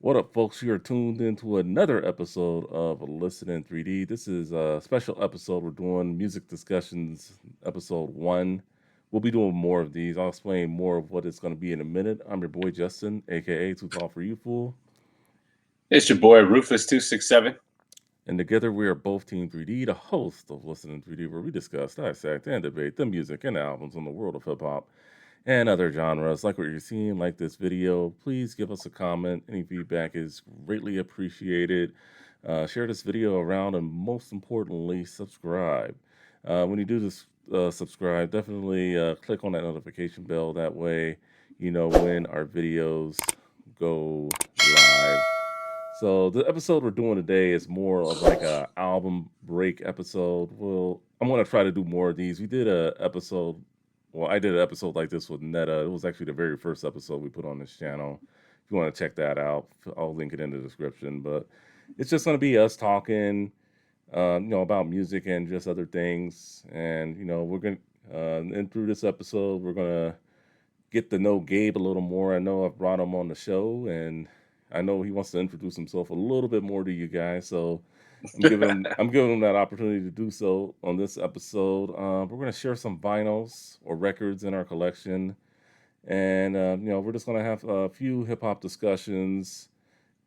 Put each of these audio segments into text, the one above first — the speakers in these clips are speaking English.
What up, folks? You are tuned into another episode of Listen in 3D. This is a special episode. We're doing music discussions, episode one. We'll be doing more of these. I'll explain more of what it's going to be in a minute. I'm your boy Justin, aka Too Tall for You Fool, It's your boy Rufus267. and together we are both Team 3D, the host of Listen in 3D, where we discuss, dissect, and debate the music and albums in the world of hip hop and other genres. Like what you're seeing, like this video, please give us a comment. Any feedback is greatly appreciated. Share this video around, and most importantly, subscribe. When you do this, subscribe, definitely click on that notification bell. That way, you know when our videos go live. So the episode we're doing today is more of like a album break episode. Well, I'm gonna try to do more of these. We did a episode. Well, I did an episode like this with Netta. It was actually the very first episode we put on this channel. If you want to check that out, I'll link it in the description. But it's just gonna be us talking, about music and just other things. And we're gonna, and through this episode, we're gonna get to know Gabe a little more. I know I've brought him on the show, and I know he wants to introduce himself a little bit more to you guys. So I'm giving him that opportunity to do so on this episode. We're gonna share some vinyls or records in our collection, and we're just gonna have a few hip hop discussions,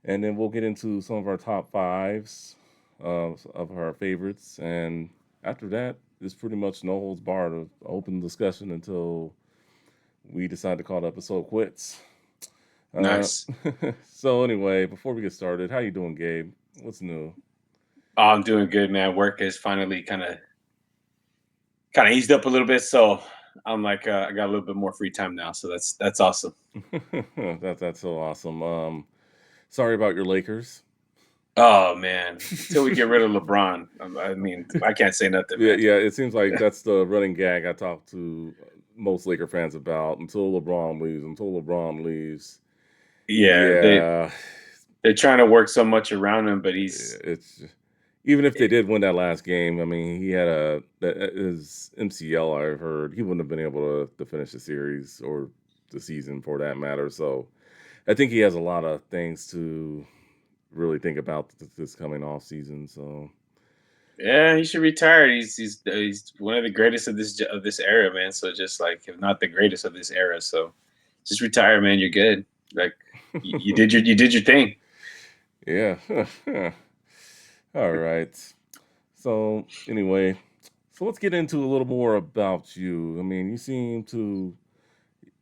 and then we'll get into some of our top fives of our favorites, and after that, it's pretty much no holds barred of open discussion until we decide to call the episode quits. Uh, Nice. so anyway, before we get started, how you doing, Gabe? What's new? I'm doing good, man. Work is finally kind of eased up a little bit, so I'm like I got a little bit more free time now. So that's awesome. That's so awesome. Sorry about your Lakers. Oh man, until we get rid of LeBron, I mean, I can't say nothing, Yeah, man. yeah. It seems like that's the running gag I talk to most Laker fans about. Until LeBron leaves. Yeah, Yeah, they're trying to work so much around him, but he's it's even if they did win that last game. I mean, he had his MCL. I heard he wouldn't have been able to finish the series or the season for that matter. So I think he has a lot of things to really think about this coming off season. So yeah, he should retire. He's one of the greatest of this era, man. So just like if not the greatest of this era, so just retire, man. You're good. Like you did your thing. yeah. All right. So anyway, so let's get into a little more about you. I mean, you seem to.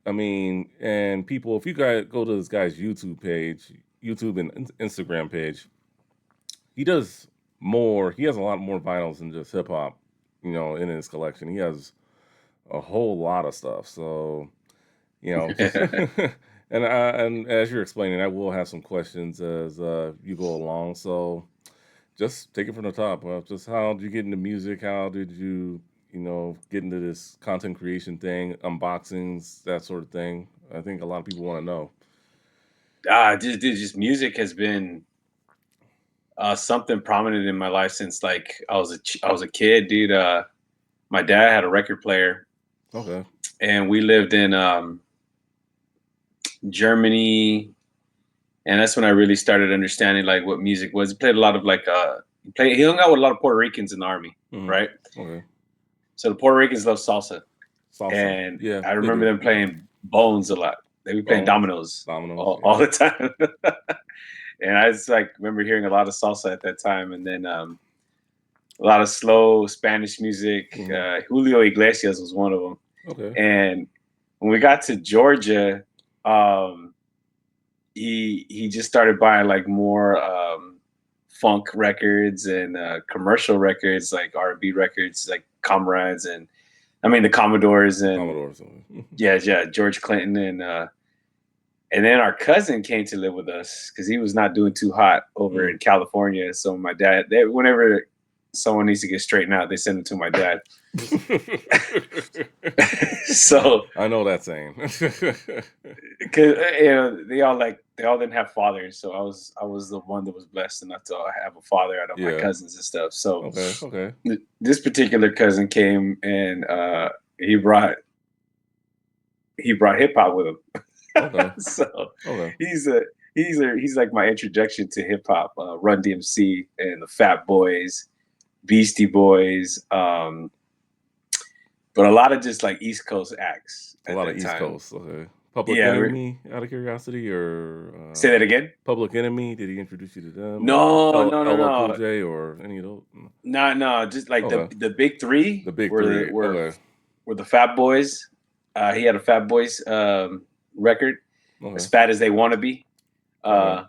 I mean, and people, if you guys go to this guy's YouTube page, YouTube and Instagram page, he does more. He has a lot more vinyls than just hip hop, in his collection. He has a whole lot of stuff. So, just and as you're explaining, I will have some questions as you go along. So, just take it from the top. Well, just how did you get into music? How did you, get into this content creation thing, unboxings, that sort of thing? I think a lot of people want to know. Just music has been something prominent in my life since like I was a kid, dude. My dad had a record player, Okay. and we lived in Germany, and that's when I really started understanding like what music was. He played a lot of like he hung out with a lot of Puerto Ricans in the army, Hmm. right? Okay. So the Puerto Ricans love salsa, Salsa. and Yeah, I they remember do. them playing Bones a lot. They were playing Bones, dominoes dominoes. all Yeah. the time. And I just like remember hearing a lot of salsa at that time, and then a lot of slow Spanish music. Hmm. Julio Iglesias was one of them. Okay. And when we got to Georgia, um, he just started buying like more funk records and commercial records, like R&B records, like Comrades and I mean the Commodores and Commodores. yeah, George Clinton and then our cousin came to live with us because he was not doing too hot over in California. So my dad, whenever someone needs to get straightened out, they send it to my dad. So I know that saying. because they all didn't have fathers, so I was the one that was blessed enough to have a father out of my Yeah. cousins and stuff. So Okay. this particular cousin came and he brought hip hop with him. Okay. So Okay. he's like my introduction to hip hop. Run DMC and the Fat Boys, Beastie Boys, but a lot of just like East Coast acts A at lot of that East time. Coast. Okay. Public Yeah, Enemy, out of curiosity, or say that again. Public Enemy? Did he introduce you to them, or No, no, no, LL Cool no, J, or any of those? No. no, no. Just like Okay. the big three The big three. Okay. were the Fat Boys. He had a Fat Boys record, As Okay. Fat as They Want to Be. Okay.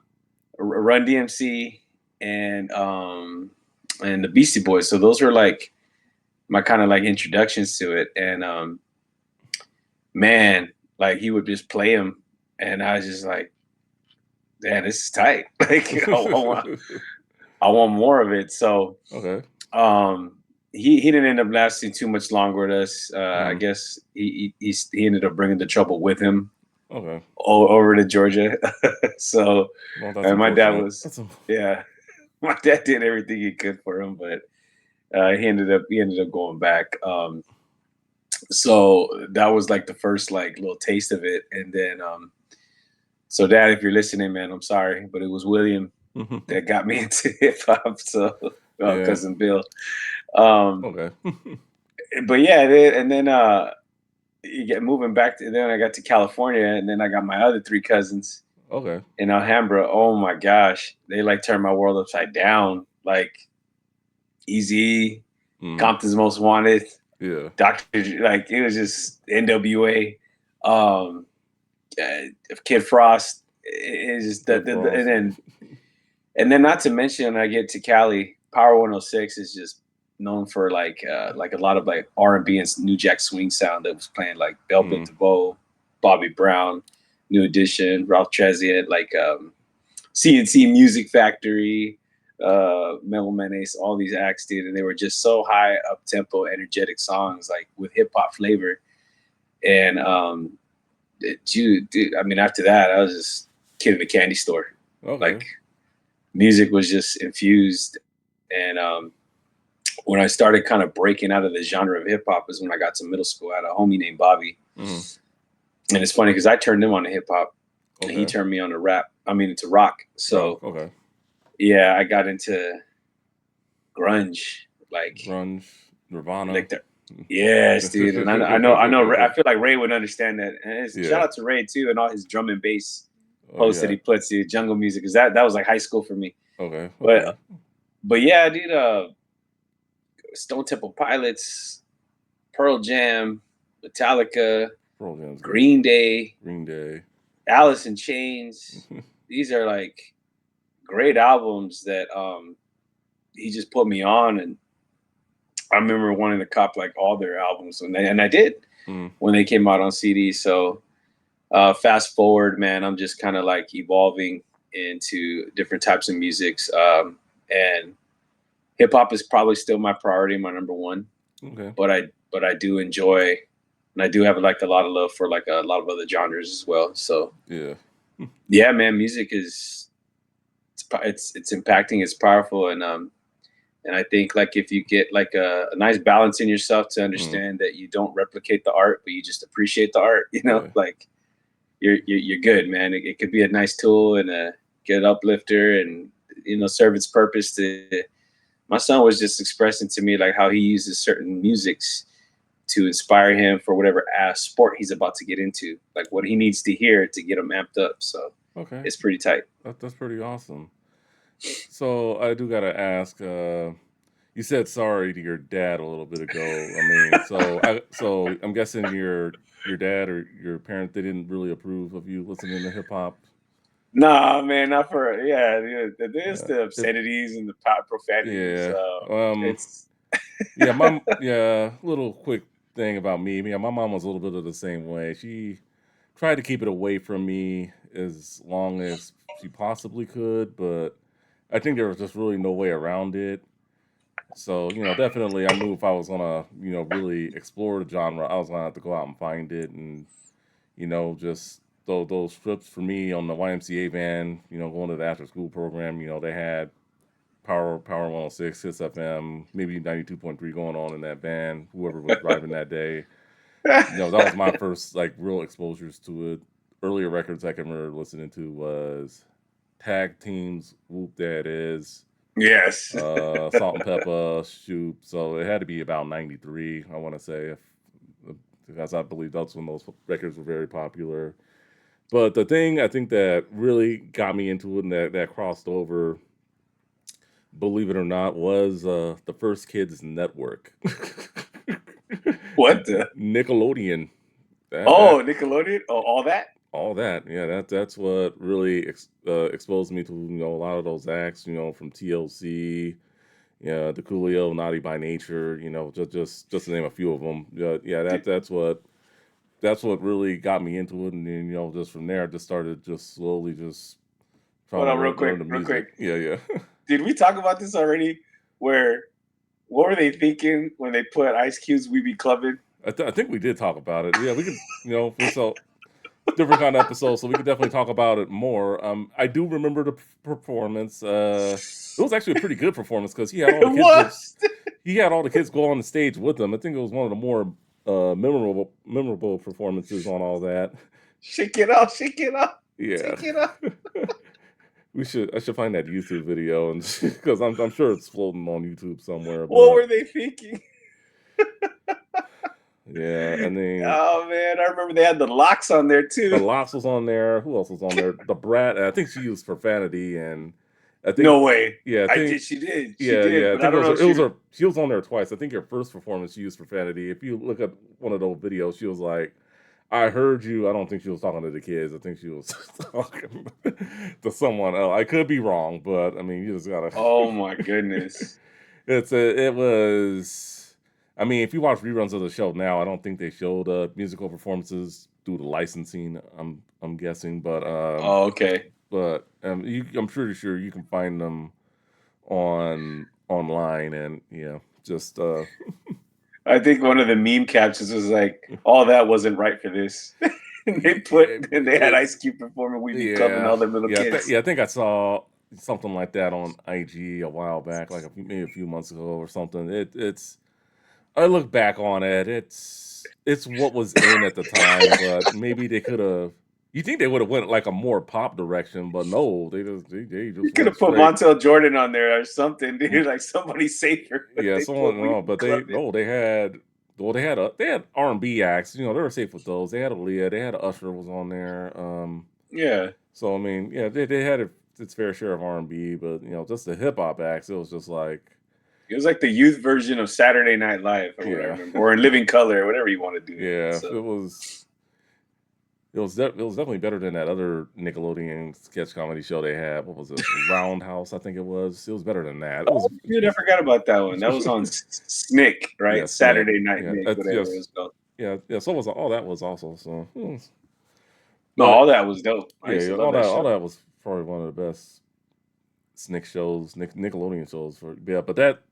Run DMC and the Beastie Boys. So those were like my kind of like introductions to it. And man, like he would just play them, and I was just like, man, this is tight. Like I want more of it. So Okay. um, he didn't end up lasting too much longer with us. I Mhm. guess he ended up bringing the trouble with him Okay. over to Georgia. So Well, that's and my dad unfortunate. was yeah, my dad did everything he could for him, but he ended up going back. So that was like the first like little taste of it, and then so dad, if you're listening, man, I'm sorry, but it was William that got me into hip hop. So Yeah. cousin Bill. Um, Okay. but yeah, and then you get moving back to then I got to California, and then I got my other three cousins Okay. in Alhambra. Oh my gosh, they like turned my world upside down. Like Easy, Mm. Compton's Most Wanted, Yeah. Doctor, like it was just NWA, um, Kid Frost. It's just Kid Frost. and then not to mention, I get to Cali, Power 106 is just known for like a lot of like R&B and New Jack Swing sound that was playing like Bell Biv Mm. DeVoe, Bobby Brown, New Edition, Ralph Tresvant, like CNC Music Factory, Mel Menace, all these acts, dude, and they were just so high up tempo, energetic songs, like with hip hop flavor. And dude, I mean, after that, I was just kid in the candy store. Okay. Like music was just infused, and when I started kind of breaking out of the genre of hip hop is when I got to middle school. I had a homie named Bobby, Mhm. and it's funny because I turned him on to hip hop, and he Okay. turned me on to rap. I mean, into rock. Rock. So Okay. yeah, I got into grunge, Grunge. Nirvana. like the yes, dude. And I feel like Ray would understand that. And shout Yeah. out to Ray too, and all his drum and bass Oh posts that yeah. he puts. Dude, jungle music, because that was like high school for me. Okay. But Okay. but yeah, dude. Stone Temple Pilots, Pearl Jam, Metallica, Pearl Jam's good. Green Day, Green Day. Alice in Chains. These are like great albums that he just put me on, and I remember wanting to cop like all their albums, and I did Mm. when they came out on CD. So fast forward, man, I'm just kind of like evolving into different types of musics, and hip hop is probably still my priority, my number one. Okay. But I do enjoy, and I do have like a lot of love for like a lot of other genres as well. So Yeah. yeah, man, music is it's impacting, it's powerful, and I think like if you get like a nice balance in yourself to Mm. understand that you don't replicate the art, but you just appreciate the art, Yeah. like you're good, man. It could be a nice tool and a good uplifter, and serve its purpose to. My son was just expressing to me like how he uses certain musics to inspire him for whatever sport he's about to get into, like what he needs to hear to get him amped up. So Okay. it's pretty tight. That's pretty awesome. So I do gotta ask. You said sorry to your dad a little bit ago. I mean, so I'm guessing your dad or your parents, they didn't really approve of you listening to hip hop. Nah, man, not for yeah. There's Yeah. the If obscenities and the profanities. yeah. Um. It's Yeah. Mom. Yeah. Little quick thing about me. Yeah. My mom was a little bit of the same way. She tried to keep it away from me as long as she possibly could, but I think there was just really no way around it. So, definitely I knew if I was gonna, really explore the genre, I was gonna have to go out and find it, and, just those trips for me on the YMCA van, going to the after school program, they had Power 106, Hits FM, maybe 92.3 going on in that van, whoever was driving that day. That was my first like real exposures to it. Earlier records I can remember listening to was tag teams. Whoop, that is. Yes. Salt and Pepper, Shoop. So it had to be about 93, I want to say, if because I believe that's when those records were very popular. But the thing I think that really got me into it and that crossed over, believe it or not, was the first kids network. What the? Nickelodeon. That Oh, Nickelodeon. Oh, all that. all that. Yeah, that's what really exposed me to, a lot of those acts, from TLC, yeah, the Coolio, Naughty by Nature, just to name a few of them. Yeah, yeah, Did, that's what really got me into it, and then just from there, I just started just slowly just trying hold to on, real learn quick, the real quick. music. Yeah, yeah. Did we talk about this already? Where what were they thinking when they put Ice Cube's "We Be Clubbing"? I think we did talk about it. Yeah, we could, so different kind of episode, so we could definitely talk about it more. I do remember the performance. It was actually a pretty good performance because he had all the kids What? go on the stage with him. I think it was one of the more memorable performances on all that. Shake it up, shake it up, Yeah. shake it up. I should find that YouTube video and because I'm sure it's floating on YouTube somewhere. What But were they thinking? yeah, and then Oh man, I remember they had the locks on there the too. Lox was on there. Who else was on there? The Brat. I think she used profanity, and I think No way. yeah, I I think did. She did. She yeah, did. yeah. I But I think don't know if she. she was on there twice. I think her first performance she used profanity. If you look at one of those videos, she was like, "I heard you." I don't think she was talking to the kids. I think she was talking to someone else. I could be wrong, but I mean, you just gotta. Oh my goodness. It was. I mean, if you watch reruns of the show now, I don't think they showed musical performances due to licensing. I'm guessing, Oh, okay. I'm pretty sure you can find them online, and yeah, just I think one of the meme captions was like, "All that wasn't right for this." And they had it's Ice Cube performing "We Be Clubbing" yeah, all them little kids. yeah. I think I saw something like that on IG a while back, like maybe a few months ago or something. It's I look back on it, it's what was in at the time, but maybe they could have. You think they would have went like a more pop direction, but no, they You just could went have put straight. Montel Jordan on there or something, dude. Like somebody save her, but Yeah, they someone put "We no, Be but they Clubbing." no, they had R&B acts. They were safe with those. They had Aaliyah, they had Usher was on there. Yeah, So I mean, yeah, they had its fair share of R&B, but just the hip hop acts, it was just like, it was like the youth version of Saturday Night Live, from what I yeah, remember, or in Living Color, or whatever you want to do it. yeah, So it was definitely better than that other Nickelodeon sketch comedy show they had. What was it? Roundhouse, I think it was. It was better than that. It oh, was dude, I forgot about that one. That was on Snick, right? yeah, Snick. Saturday Night Yeah, Nick, that's whatever it just was called. yeah. So was all that was also so. No, But all that was dope. I yeah, used to yeah, love that all show. that was probably one of the best Snick shows, Nickelodeon shows for yeah.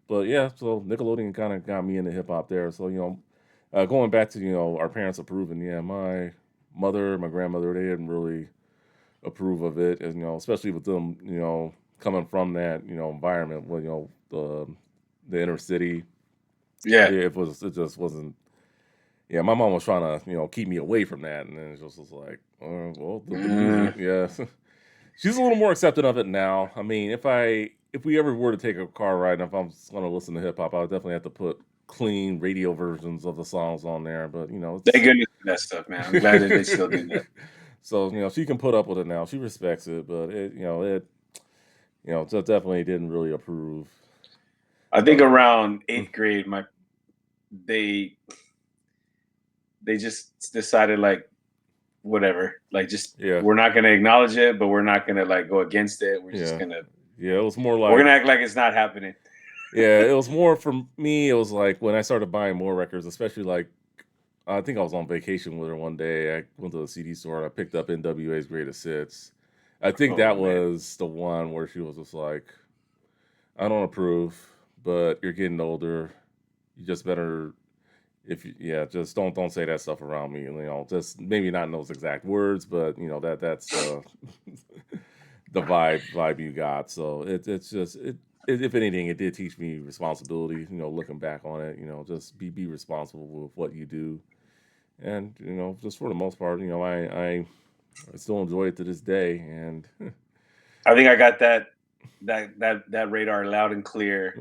But yeah, so Nickelodeon kind of got me into hip hop there. So going back to our parents approving. Yeah, my mother, my grandmother, they didn't really approve of it, and especially with them, coming from that environment where the inner city. Yeah. Yeah, it just wasn't. Yeah, my mom was trying to keep me away from that, and then it just was like, well, the music, Mm. yeah. She's a little more accepting of it now. I mean, if we ever were to take a car ride, and if I'm going to listen to hip hop, I would definitely have to put clean radio versions of the songs on there. But Thank it's goodness for that stuff, man. I'm glad that they still do that. so she can put up with it now. She respects it, but just definitely didn't really approve. I think Of, around eighth grade, they they just decided like whatever, like just yeah, we're not gonna acknowledge it, but we're not gonna like go against it. yeah, yeah. It was more We're like gonna act like it's not happening. yeah, it was more for me. It was like when I started buying more records, especially like I think I was on vacation with her one day. I went to the CD store and I picked up NWA's Greatest Hits. I think Oh that man. was the one where she was just like, I don't approve, but you're getting older. You just better yeah, just don't say that stuff around me. Just maybe not in those exact words, but that's the the vibe you got. So it's just if anything, it did teach me responsibility. Looking back on it, just be responsible with what you do, and just for the most part, I still enjoy it to this day, and I think I got that radar loud and clear.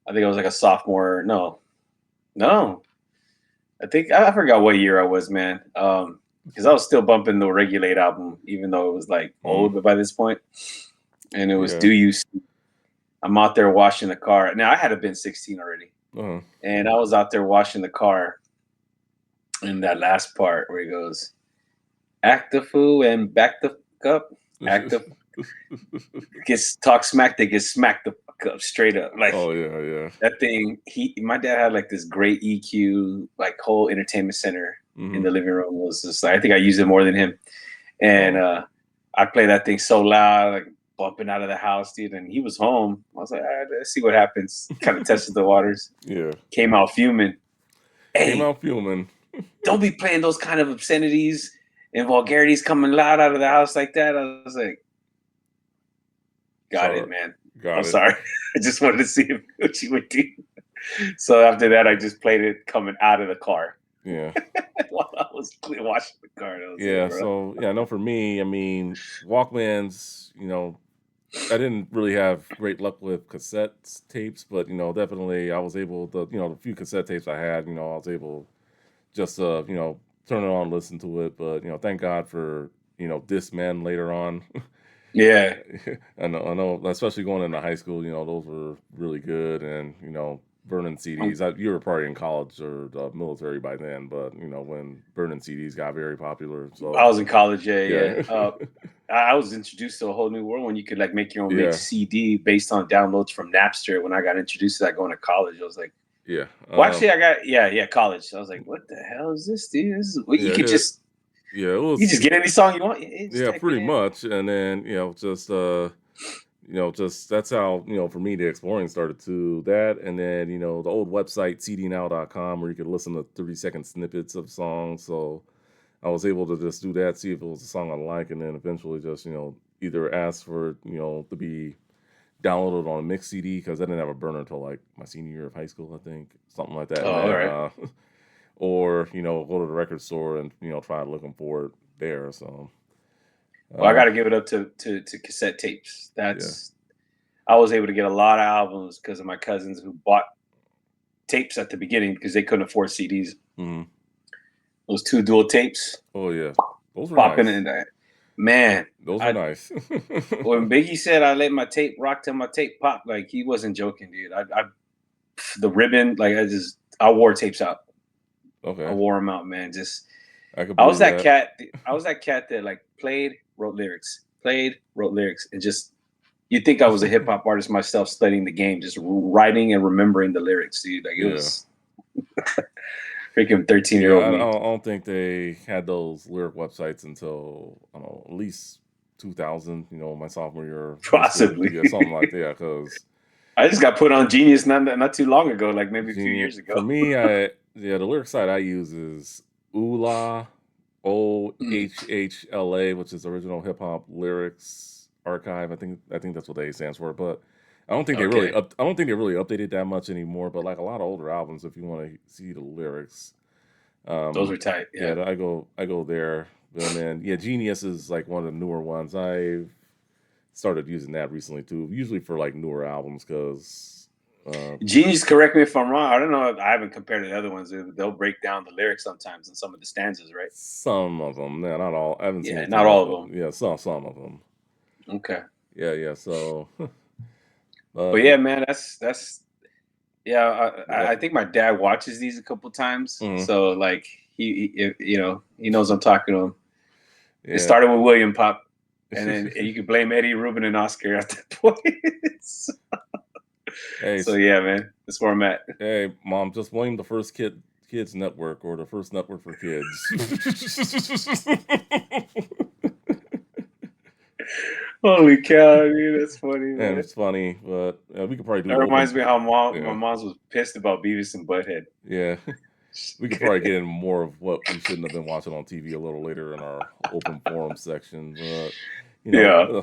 I think I was like a sophomore. No. I forgot what year I was, man. Because I was still bumping the Regulate album, even though it was like Mm, old by this point, and it was yeah. Do You See. I'm out there washing the car. Now I had to been 16 already, Uh-huh. and I was out there washing the car. In that last part where he goes, "Act the fool and back the fuck up." Act the gets talk smack. They get smacked the fuck up straight up. Like Oh yeah, yeah. that thing. My dad had like this great EQ, like whole entertainment center in Hmm. the living room. Was just like, I think I used it more than him, and Oh I play that thing so loud, like bumping out of the house, dude. And he was home. I was like, all right, let's see what happens. Kind of tested the waters. yeah. Came out fuming. Came Hey, out fuming. don't be playing those kind of obscenities and vulgarities coming loud out of the house like that. I was like, got it, Sorry. man. I'm Got it. sorry. I just wanted to see what you would do. So after that, I just played it coming out of the car Yeah. while I was washing the car. That was it, Yeah. bro. So yeah, I know for me, I mean, Walkmans, I didn't really have great luck with cassette tapes, but definitely I was able to, the few cassette tapes I had, I was able just turn it on, listen to it. But thank God for Discman later on. Yeah. I know, especially going into high school, those were really good, and burning Um, CDs. You were probably in college or the military by then, but when burning CDs got very popular, I so was in college. Yeah, yeah. yeah, I was introduced to a whole new world when you could like make your own yeah, mix CD based on downloads from Napster. When I got introduced to that going to college, I was like, yeah, well, actually, I got yeah, college. So I was like, what the hell is this, dude? This is what yeah, yeah. It you just was get any song you want. Just yeah, type it pretty in. much, and then just that's how for me the exploring started to that, and then the old website cdnow.com where you could listen to 30-second snippets of songs. So I was able to just do that, see if it was a song I like, and then eventually just either ask for it, to be downloaded on a mix CD because I didn't have a burner until like my senior year of high school, I think, something like that, Oh, and all then right. or go to the record store and try looking for it there. So Well, I uh, got to give it up to cassette tapes. yeah. That's I was able to get a lot of albums because of my cousins who bought tapes at the beginning because they couldn't afford CDs. Hmm. Those two dual tapes Oh yeah, those were popping nice. in there. Man, Those were I nice. when Biggie said I let my tape rock till my tape pop, like he wasn't joking, dude. I the ribbon, like I wore tapes out. I Okay, wore them out, man. Just I could believe that. I was that cat that like played, wrote lyrics, and just you'd think I was a hip hop artist myself, studying the game, just writing and remembering the lyrics, dude. Like it Yeah. was freaking 13-year Yeah, old I me. don't, I don't think they had those lyric websites until I don't know, at least 2000. My sophomore year of high school. Possibly. Yeah, something like that. Because I just got put on Genius not too long ago, like maybe a few Genius years ago. for me, the lyric site I use is OOHLA, Mm, OHHLA, which is original hip hop lyrics archive. I think that's what A stands for. But okay, I don't think they really updated that much anymore. But like a lot of older albums, if you want to see the lyrics, those um, were tight. yeah, Yeah, I go there. And then yeah, Genius is like one of the newer ones. I've started using that recently too, usually for like newer albums because Genius. Correct me if I'm wrong. I don't know. I haven't compared to the other ones. They'll break down the lyrics sometimes in some of the stanzas, right? some of them, yeah, not all. I haven't seen Yeah, it too not much, all of but them. yeah, some of them. Okay, Yeah, yeah. So, but yeah, man, that's yeah. yeah, I think my dad watches these a couple times, mhm, so like he knows I'm talking to him. It yeah. started with William Pop, and then you could blame Eddie, Ruben, and Oscar at that point. hey, So yeah, man, that's where I'm at. hey, mom, just blame the first kids network or the first network for kids. Holy cow, dude, that's funny, And man. it's funny, but we could probably That do reminds open. me how my Yeah, mom's was pissed about Beavis and Butthead. yeah. We could probably get in more of what we shouldn't have been watching on TV a little later in our open forum section, but Yeah.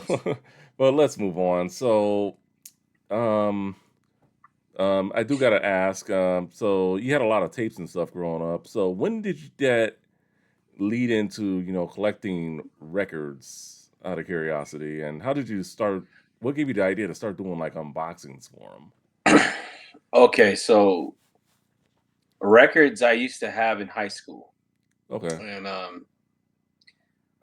but let's move on. So, um, I do gotta ask. So you had a lot of tapes and stuff growing up. So when did that lead into collecting records? out of curiosity? And how did you start? What gave you the idea to start doing like unboxings for them? Okay, so records I used to have in high school, Okay. and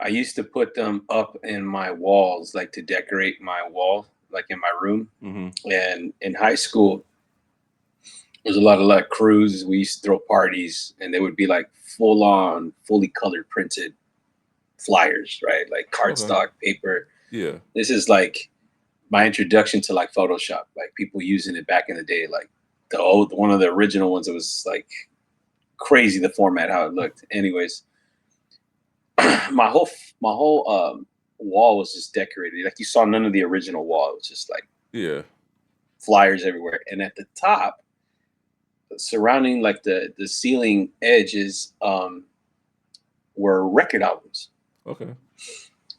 I used to put them up in my walls, like to decorate my wall, like in my room. Mm-hmm. And in high school, there's a lot of like crews. We used to throw parties, and they would be like full on, fully color printed flyers, right? Like Okay. cardstock paper. Yeah. This is like my introduction to like Photoshop, like people using it back in the day, like the old one of the original ones. It was like crazy the format how it looked. Anyways, my whole wall was just decorated. Like you saw none of the original wall. It was just like Yeah. flyers everywhere. And at the top, surrounding like the ceiling edges, were record albums. Okay.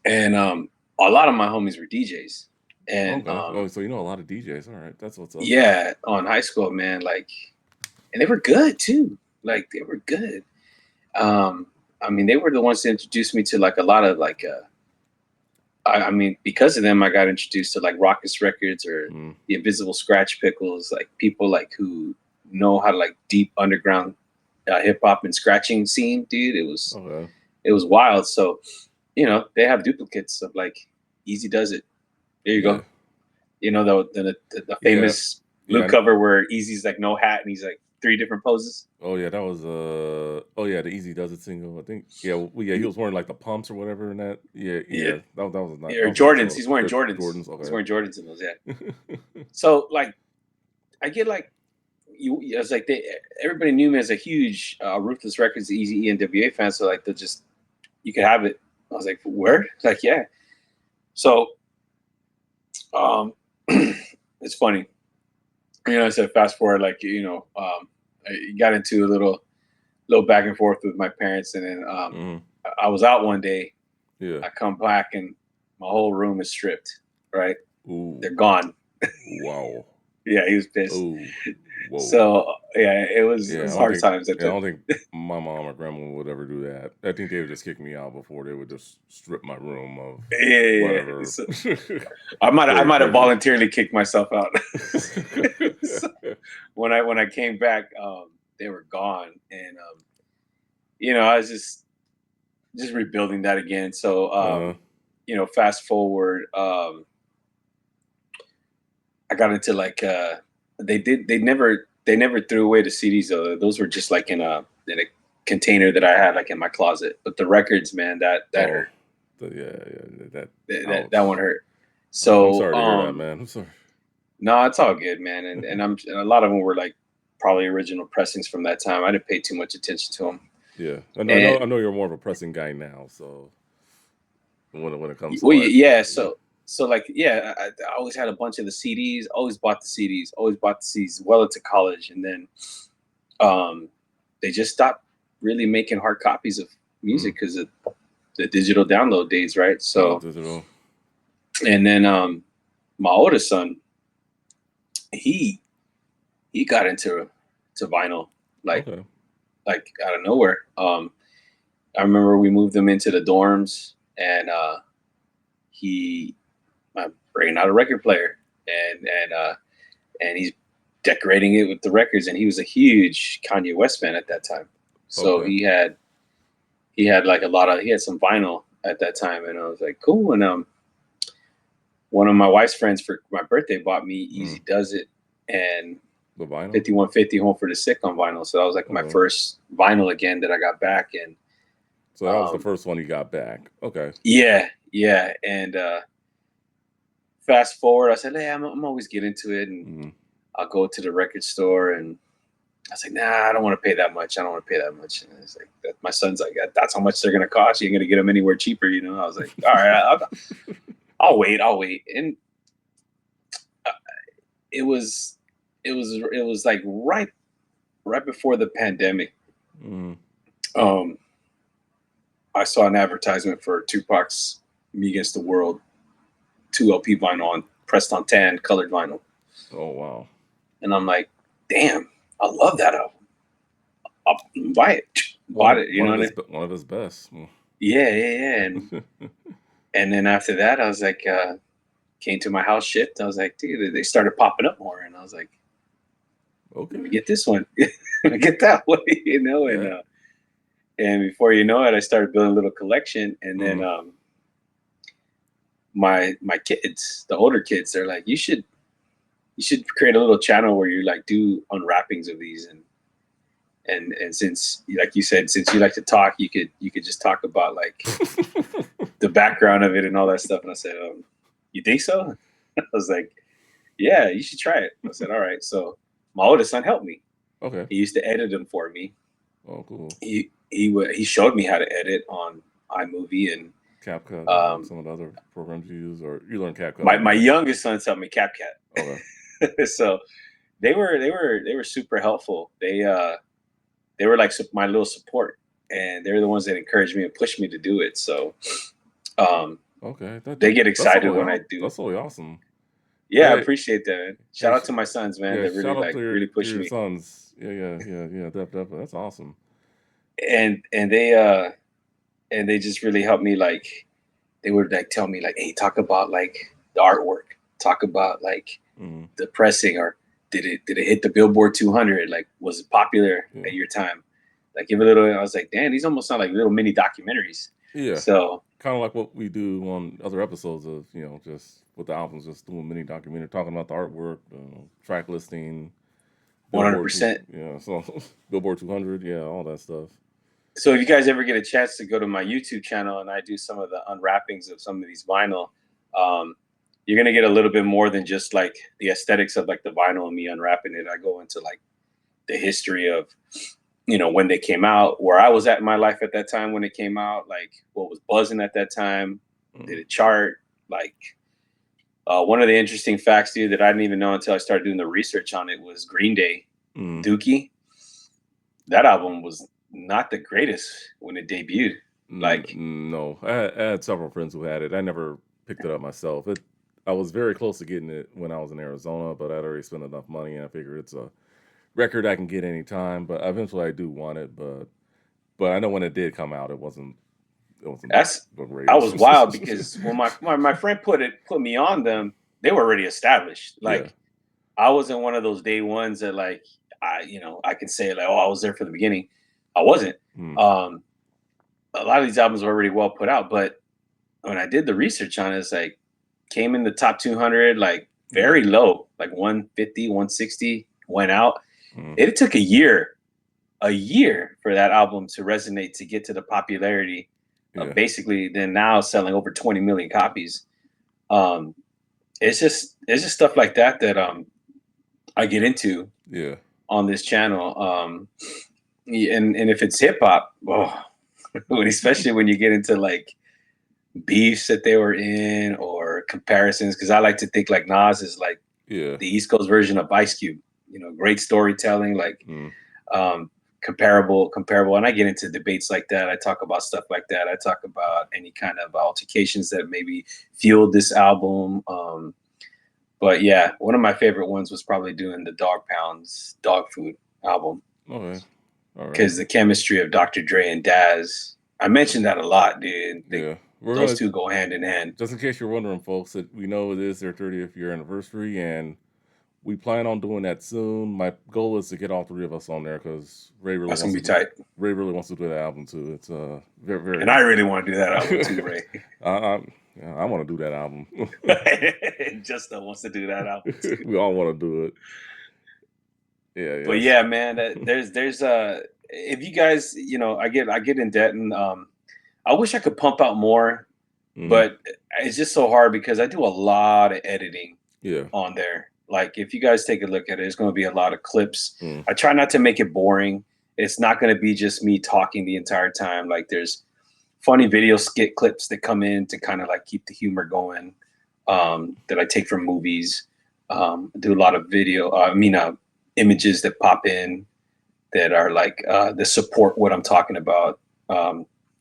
And a lot of my homies were DJs. And Okay. Oh, so you know a lot of DJs. All right, that's what's up. yeah, on high school, man, like, and they were good too. Like they were good. Um, I mean, they were the ones that introduced me to like a lot of like I mean, because of them, I got introduced to like Raucous Records or Mm. the Invisible Scratch Pickles, like people like who know how to like deep underground hip hop and scratching scene, dude. Okay. It was wild. So they have duplicates of like Easy Does It. There you Yeah. go. You know the Yeah. famous blue Yeah. cover where Easy's like no hat and he's like three different poses. Oh yeah, that was oh yeah, the Easy Does It single. I think yeah, well, yeah, he was wearing like the pumps or whatever in that. Yeah, Yeah, yeah. That was a yeah, that or was a nice Jordans. little He's wearing the Jordans. Jordans. He's Okay. wearing Jordans in those. Yeah. So like I get like I was like everybody knew me as a huge Ruthless Records Easy ENWA fan. So like they just you could have it. I was like, where? Like, yeah. So um it's funny. I said fast forward, like, I got into a little back and forth with my parents, and then Hmm. I was out one day. Yeah. I come back and my whole room is stripped, right? Ooh. They're gone. Wow. Yeah, he was pissed. Oh. Whoa. So yeah, it Yeah, I was don't hard think times at yeah, I the don't think my mom or grandma would ever do that. I think they would just kick me out before they would just strip my room of yeah. whatever. So I Very might have crazy. voluntarily kicked myself out. So when I came back, they were gone, and I was just rebuilding that again. So Uh-huh. fast forward, I got into like they never threw away the CDs though. Those were just like in a container that I had like in my closet. But the records, man, that Oh, hurt. yeah, that That one ouch. hurt. I'm So sorry to hear that, man. I'm sorry. no, it's all good, man. And a lot of them were like probably original pressings from that time. I didn't pay too much attention to them. Yeah, And I know you're more of a pressing guy now. So when it comes to well, like, yeah. yeah, So like, yeah, I always had a bunch of the CDs. Always bought the CDs. Always bought the CDs well into college, and then um, they just stopped really making hard copies of mm, music because of the digital download days, right? oh, So, digital. and then my oldest son, he he got into vinyl like Okay, out of nowhere. I remember we moved him into the dorms, and he I'm bringing out a record player, and he's decorating it with the records. And he was a huge Kanye West fan at that time, so okay, he had like he had some vinyl at that time, and I was like, cool. And one of my wife's friends for my birthday bought me mm, Easy Does It and the vinyl. 5150 Home for the Sick on vinyl. So that was like my Okay, first vinyl again that I got back. And so that was the um, first one you got back. Okay, yeah, yeah. And fast forward, I said, hey, I'm always get into it, and mm, I'll go to the record store. And I was like, nah, I don't want to pay that much. I don't want to pay that much. And it's like, my son's like, that's how much they're going to cost. You ain't going to get them anywhere cheaper. I was like, all right, I'll wait. I'll wait. And uh, it was, it was like right before the pandemic. mm, Um, I saw an advertisement for Tupac's Me Against the World 2 LP vinyl pressed on tan colored vinyl. oh wow. And I'm like, damn, I love that album. I'll buy it. Bought it. You know what I mean? One of his best. Yeah, yeah, yeah. And And then after that, I was like, came to my house shipped. I was like, dude, they started popping up more, and I was like, let me Okay. get this one, let me get that one, Yeah. and before you know it, I started building a little collection, and then Mhm. my kids, the older kids, they're like, you should create a little channel where you like do unwrappings of these, and since like you said, since you like to talk, you could just talk about like the background of it and all that stuff. And I said, you think so? I was like, yeah, you should try it. I said, all right. So my oldest son helped me. Okay. He used to edit them for me. Oh, cool. He showed me how to edit on iMovie, and CapCut or um, some of the other programs you use, or you learn CapCut my online? youngest son taught me Okay. CapCut. So they were super helpful. They were like my little support, and they're the ones that encouraged me and pushed me to do it. So um, Okay. they get excited when I do. That's really awesome. Yeah, I Hey, appreciate that, man. hey, Shout out to my sons, man. yeah, That really shout out like really to pushed your me. sons. Yeah. Definitely. That's awesome. And they just really helped me. Like they would like tell me like, hey, talk about like the artwork, talk about like Mhm. the pressing, or did it hit the Billboard 200? Like, was it popular Yeah. at your time? Like, give a little. I was like, damn, these almost sound like little mini documentaries. Yeah. So Kind of like what we do on other episodes of, just with the albums, just doing mini documentary, talking about the artwork, track listing, Billboard two, 100%. so Billboard 200, yeah, all that stuff. So if you guys ever get a chance to go to my YouTube channel and I do some of the unwrappings of some of these vinyl, um, you're gonna get a little bit more than just like the aesthetics of like the vinyl and me unwrapping it. I go into like the history of when they came out, where I was at in my life at that time when it came out, like what was buzzing at that time, did Mm, it chart, like one of the interesting facts, dude, that I didn't even know until I started doing the research on it was Green Day, mm, Dookie. That album was not the greatest when it debuted. Like, no, I had several friends who had it. I never picked it up myself. I was very close to getting it when I was in Arizona, but I'd already spent enough money, and I figured it's a record I can get anytime. But eventually, I do want it. But I know when it did come out, it wasn't that's the I was greatest. wild because when my friend put me on them, they were already established. Yeah. Like, I wasn't one of those day ones that like I can say like, oh, I was there for the beginning. I wasn't. Mm, Um, a lot of these albums were already well put out, but when I did the research on it, it's like came in the top 200, like yeah. very low, like 150, 160 went out. Mm, It took a year for that album to resonate, to get to the popularity of yeah. basically then now selling over 20 million copies. Um, it's just stuff like that that I get into Yeah. on this channel. And if it's hip hop, oh, especially when you get into like beefs that they were in or comparisons, because I like to think like Nas is like Yeah. the East Coast version of Ice Cube. Great storytelling, like Mm, um, comparable. And I get into debates like that. I talk about stuff like that. I talk about any kind of altercations that maybe fueled this album. But yeah, one of my favorite ones was probably doing the Dog Pounds Dog Food album, okay. All right. because the chemistry of Dr. Dre and Daz. I mentioned that a lot, dude. Yeah. We're Those gonna two go hand in hand. Just in case you're wondering, folks, that we know it is their 30th year anniversary, and we plan on doing that soon. My goal is to get all three of us on there because That's gonna be tight. Ray really wants to do that album too. It's very very And I good. really want to do that album too, Ray. I yeah, I want to do that album. Justo wants to do that album too. We all want to do it. Yeah. But Yes. yeah, man, there's if you guys, I get in debt, and I wish I could pump out more, Hmm. but it's just so hard because I do a lot of editing Yeah. on there. Like, if you guys take a look at it, there's going to be a lot of clips. Mm. I try not to make it boring. It's not going to be just me talking the entire time. Like, there's funny video skit clips that come in to kind of like keep the humor going, that I take from movies. I do a lot of images that pop in that are like that support what I'm talking about,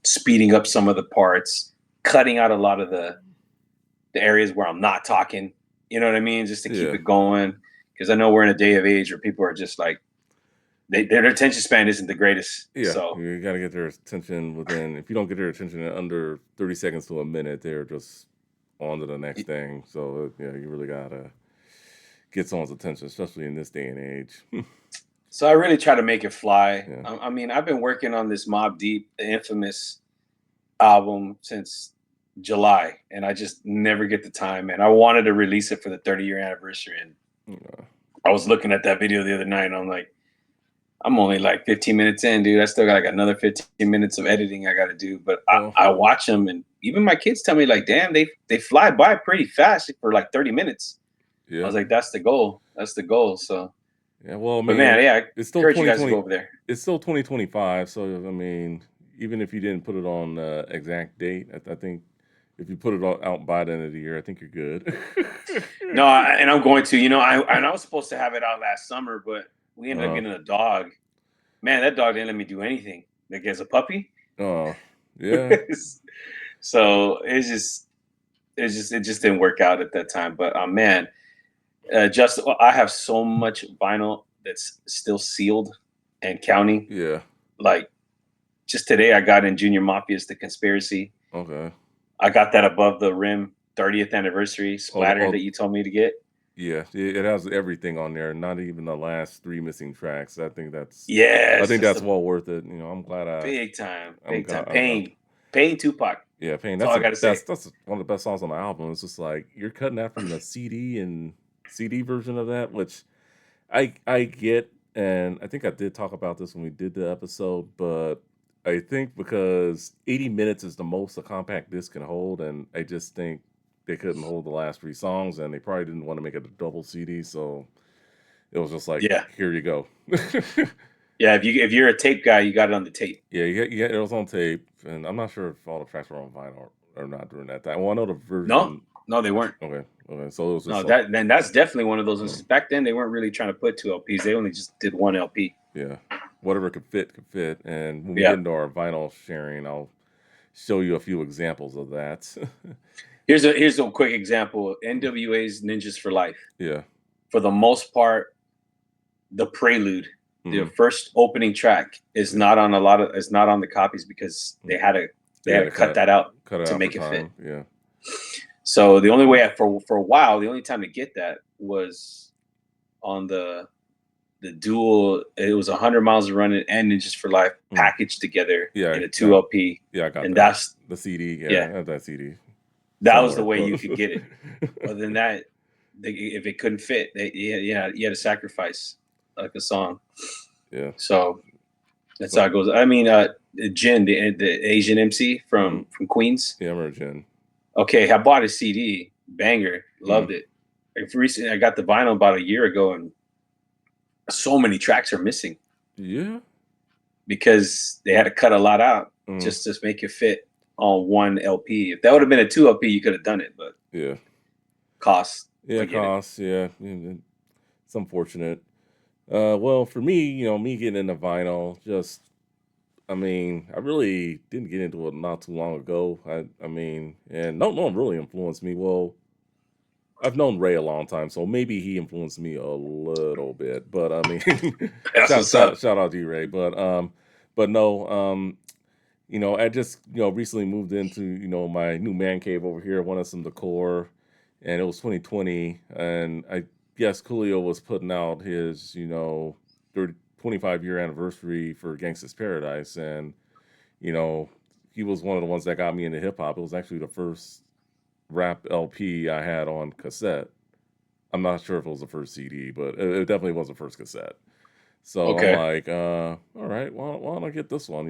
speeding up some of the parts, cutting out a lot of the areas where I'm not talking. You know what I mean? Just to keep Yeah. it going. Because I know we're in a day of age where people are just like their attention span isn't the greatest. Yeah, So you got to get their attention within. If you don't get their attention in under 30 seconds to a minute, they're just on to the next thing. So yeah, you really gotta get someone's attention, especially in this day and age. so I really try to make it fly. Yeah. I mean, I've been working on this Mob Deep, the infamous album since July, and I just never get the time. And I wanted to release it for the 30-year anniversary, and Yeah. I was looking at that video the other night, and I'm like, I'm only like 15 minutes in, dude. I still got like another 15 minutes of editing I got to do. But Well, I watch them, and even my kids tell me like, damn, they fly by pretty fast for like 30 minutes. I yeah, was like, that's the goal. That's the goal. So, yeah. Well, I but man, mean, yeah, I it's still encourage you guys to 2020. go over there. It's still 2025. So I mean, even if you didn't put it on the exact date, I think if you put it out by the end of the year, I think you're good. No, and I'm going to. I was supposed to have it out last summer, but we ended up uh, getting a dog. Man, that dog didn't let me do anything. Like as a puppy. uh, yeah, So it just didn't work out at that time. But man, just I have so much vinyl that's still sealed and counting. yeah. Like just today, I got in Junior Mafia's The Conspiracy. Okay. I got that Above the Rim 30th anniversary Oh, the, splatter that you told me to get. yeah. It has everything on there. Not even the last three missing tracks. I Yes, think that's that's the well worth it. I'm glad I'm big time. glad I'm glad. Pain Tupac. Yeah, Pain. That's all I gotta say. That's one of the best songs on the album. It's just like you're cutting that from the CD version of that, which I get, and I think I did talk about this when we did the episode, but I think because 80 minutes is the most a compact disc can hold, and I just think they couldn't hold the last three songs, and they probably didn't want to make it a double CD, so it was just like, Yeah, here you go. yeah. If you're a tape guy, you got it on the tape. Yeah, it was on tape, and I'm not sure if all the tracks were on vinyl or not during that time. Well, I know the No, version. no, they weren't. Okay, so it was No, just like, that's definitely one of those. uh, Back then, they weren't really trying to put two LPs. They only just did one LP. yeah, whatever could fit. And when we Yeah. get into our vinyl sharing, I'll show you a few examples of that. Here's a quick example. NWA's Ninjas for Life. Yeah. For the most part, the prelude, the Mhm. first opening track, is not on is not on the copies because they had to cut that out cut it to out make for it fit. time. Yeah. So the only way for a while, the only time to get that was on the dual. It was 100 Miles of Running and Ninjas for Life packaged together Yeah, in a 2 LP. Yeah, I got and that. that's The CD. Yeah, Yeah. I have that CD. that was the somewhere, way you but- could get it. Other than that, if it couldn't fit, you had to sacrifice like a song. Yeah. So that's how it goes. I mean, Jin, the Asian MC from Queens. Yeah, I remember Jen. Okay, I bought a CD, banger, loved it. Recently, I got the vinyl about a year ago, and so many tracks are missing Yeah. because they had to cut a lot out just to make it fit on one LP. If that would have been a 2 LP, you could have done it, but Yeah. cost. Yeah, costs. Yeah, it's unfortunate. Well, for me, me getting into vinyl, I mean, I really didn't get into it not too long ago. I mean, and no one really influenced me. Well, I've known Ray a long time, so maybe he influenced me a little bit. But I mean, shout out to you, Ray. But no, I just recently moved into my new man cave over here. Wanted some decor, and it was 2020, and I guess Coolio was putting out his 25-year anniversary for Gangsta's Paradise, and he was one of the ones that got me into hip hop. It was actually the first rap LP I had on cassette. I'm not sure if it was the first CD, but it definitely was the first cassette. So Okay. I'm like, all right, why don't I get this one?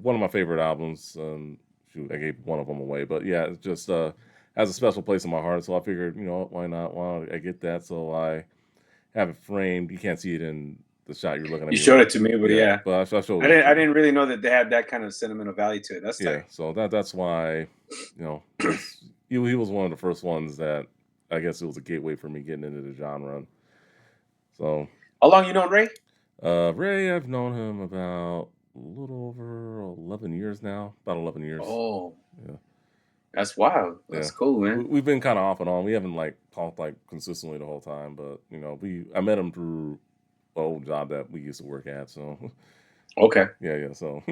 One of my favorite albums. Shoot, I gave one of them away, but yeah, it just has a special place in my heart. So I figured, why not? Why don't I get that? So I have it framed. You can't see it in the shot you're looking at. You showed it to me, but yeah. But I showed I didn't really know that they had that kind of sentimental value to it. That's tight. So that's why, he was one of the first ones that I guess it was a gateway for me getting into the genre. So how long you known Ray? Ray, I've known him about a little over 11 years now. About 11 years. Oh, yeah, that's wild. That's cool, man. We've been kind of off and on. We haven't talked consistently the whole time, but I met him through old job that we used to work at. So Okay. yeah. So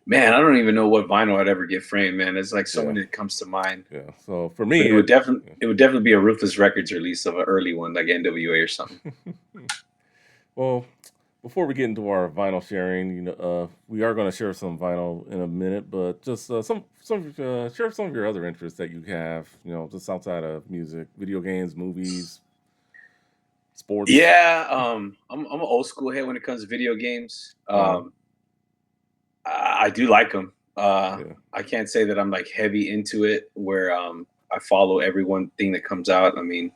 Man, I don't even know what vinyl I'd ever get framed, man. There's like so yeah, many that comes to mind. yeah. So for But me, it. it would definitely be a Ruthless Records release of an early one, like NWA or something. Well, before we get into our vinyl sharing, we are going to share some vinyl in a minute, but just share some of your other interests that you have, just outside of music, video games, movies, sports. Yeah, I'm an old school head when it comes to video games. Uh, I do like them. yeah. I can't say that I'm like heavy into it where I follow every one thing that comes out. I mean,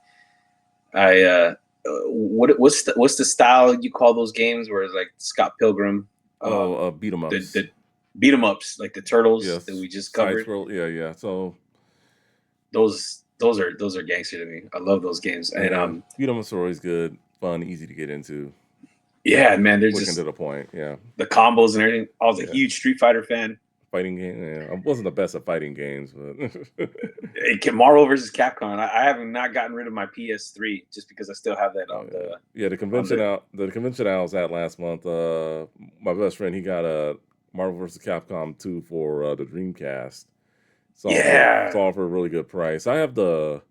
I what's the style you call those games where it's like Scott Pilgrim, Oh, um, beat 'em ups. the beat 'em ups like the turtles that Yes. we just Side covered. scroll. Yeah. So Those are gangster to me. I love those games, and yeah, beat 'em ups are always good, fun, easy to get into, yeah, man, they're quick and to just the point. Yeah. the combos and everything. I was a Yeah. huge Street Fighter fan. Fighting game. Yeah. I wasn't the best at fighting games, but Marvel versus Capcom. I have not gotten rid of my PS3 just because I still have that oh, on yeah. the Yeah, on the. the convention I was at last month, my best friend, he got a Marvel vs. Capcom 2 for the Dreamcast. Yeah, Saw for a really good price. I have the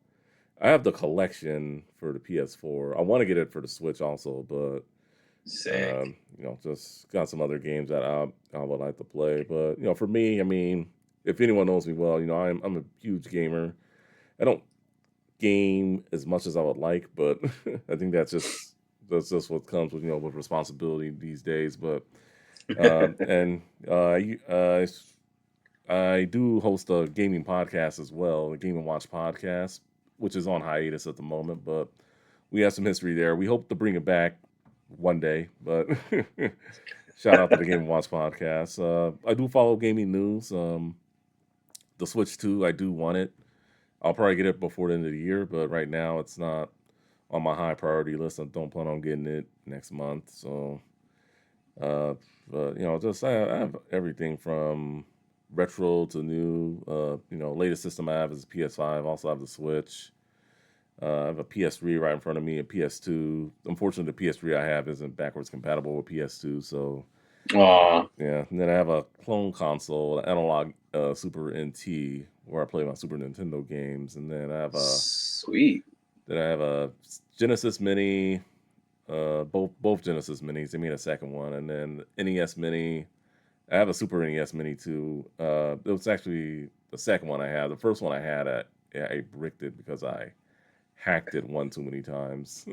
collection for the PS4. I want to get it for the Switch also, but sick. just got some other games that I would like to play. But for me, I mean, if anyone knows me well, I'm a huge gamer. I don't game as much as I would like, but I think that's just what comes with with responsibility these days. But and I do host a gaming podcast as well, a Game and Watch podcast, which is on hiatus at the moment, but we have some history there. We hope to bring it back one day, but shout out to the Game and Watch podcast. I do follow gaming news. The Switch 2, I do want it. I'll probably get it before the end of the year, but right now it's not on my high priority list. I don't plan on getting it next month. So, uh, but just I have everything from retro to new. Latest system I have is PS5. Also have the Switch. I have a PS3 right in front of me, a PS2. Unfortunately, the PS3 I have isn't backwards compatible with PS2, so Aw, yeah. And then I have a clone console, an analog Super NT, where I play my Super Nintendo games, and sweet. then I have a Genesis Mini, both Genesis Minis. They made a second one, and then NES Mini. I have a Super NES Mini too. It was actually the second one I had. The first one I had, I bricked it because I hacked it one too many times.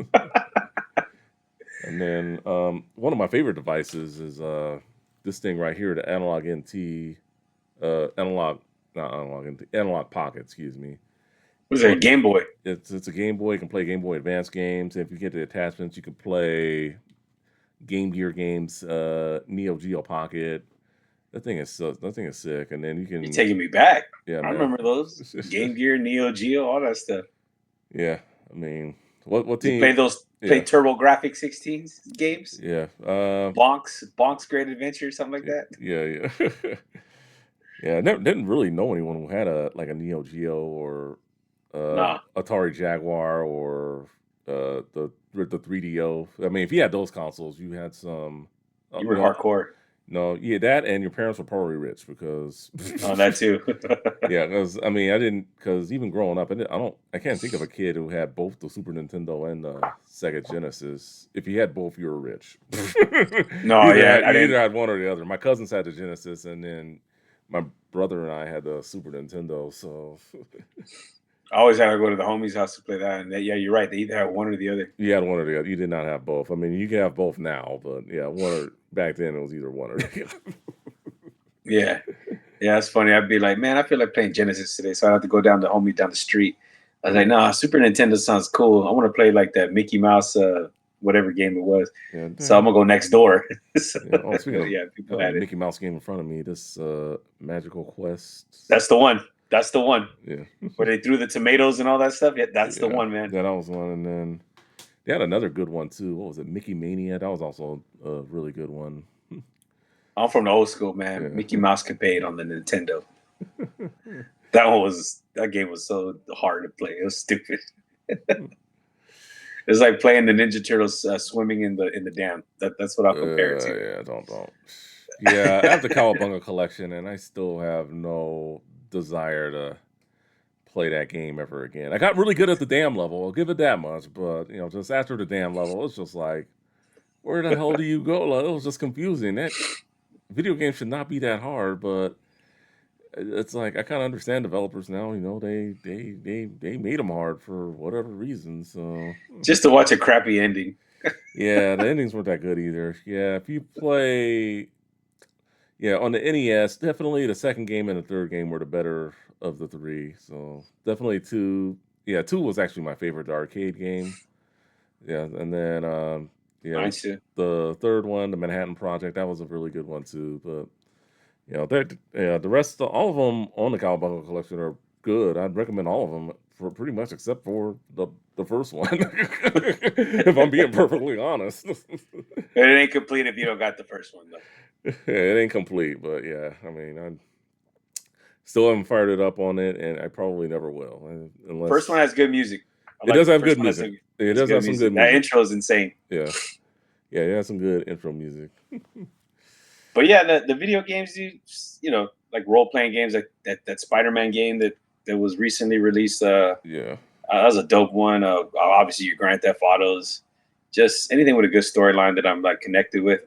And then one of my favorite devices is this thing right here, the Analog NT, analog, not Analog NT, Analog Pocket, excuse me. Was it a What Game Boy? it's a Game Boy. You can play Game Boy Advance games. If you get the attachments, you can play Game Gear games, Neo Geo Pocket. That thing is sick. And then you You're can, taking me back. yeah, I man. remember those Game Gear, Neo Geo, all that stuff. Yeah, I mean, what Did you play team? those? Play Yeah, Turbo Graphics 16s games? yeah. Bonk's Great Adventure, something like that. Yeah. Yeah, I never didn't really know anyone who had a Neo Geo or Nah, Atari Jaguar or the 3DO. I mean, if you had those consoles, you had some. you were hardcore No, yeah, that and your parents were probably rich because. on that too. Yeah, because I mean, I didn't because even growing up, I can't think of a kid who had both the Super Nintendo and the Sega Genesis. If you had both, you were rich. No, yeah, I You didn't. either had one or the other. My cousins had the Genesis, and then my brother and I had the Super Nintendo. So I always had to go to the homie's house to play that. And yeah, you're right. They either had one or the other. you had one or the other. You did not have both. I mean, you can have both now, but yeah, back then it was either one or the other. Yeah, yeah, it's funny. I'd be like, man, I feel like playing Genesis today, so I have to go down to homie down the street. I was like, nah, Super Nintendo sounds cool. I want to play like that Mickey Mouse, whatever game it was. Yeah, So I'm gonna go next door. So, yeah. Oh, speaking of yeah, people had it. Mickey Mouse game in front of me, this Magical Quest. That's the one. That's the one Yeah. where they threw the tomatoes and all that stuff. Yeah, that's the Yeah, one, man. that was one, and then they had another good one too. What was it, Mickey Mania? That was also a really good one. I'm from the old school, man. Yeah. Mickey Mouse Capade on the Nintendo. Yeah, That game was so hard to play. It was stupid. It's like playing the Ninja Turtles swimming in the dam. That's what I'll compare it to. Yeah, don't. Yeah, I have the Cowabunga collection, and I still have no desire to play that game ever again. I got really good at the dam level. I'll give it that much, but just after the dam level, it's just like, where the hell do you go? Like, it was just confusing. That video game should not be that hard, but it's like I kind of understand developers now. They made them hard for whatever reason. So Just to watch a crappy ending. yeah, the endings weren't that good either. Yeah, if you play, yeah, on the NES, definitely the second game and the third game were the better of the three. So definitely two. Yeah, two was actually my favorite arcade game. Yeah, and then yeah, Mine too. the third one, the Manhattan Project, that was a really good one too. But that yeah, the rest, all of them on the Cowabunga collection are good. I'd recommend all of them for pretty much except for the first one. If I'm being perfectly honest, It ain't complete if you don't got the first one though. it ain't complete, but yeah, I mean, I still haven't fired it up on it, and I probably never will, First one unless has good music. I it like does the have first good one. music. It It's does good have some music. good That music. intro is insane. Yeah, yeah, it has some good intro music. But yeah, the video games, like role playing games, like that Spider-Man game that was recently released. Yeah. That was a dope one. Obviously, your Grand Theft Autos, just anything with a good storyline that I'm like connected with.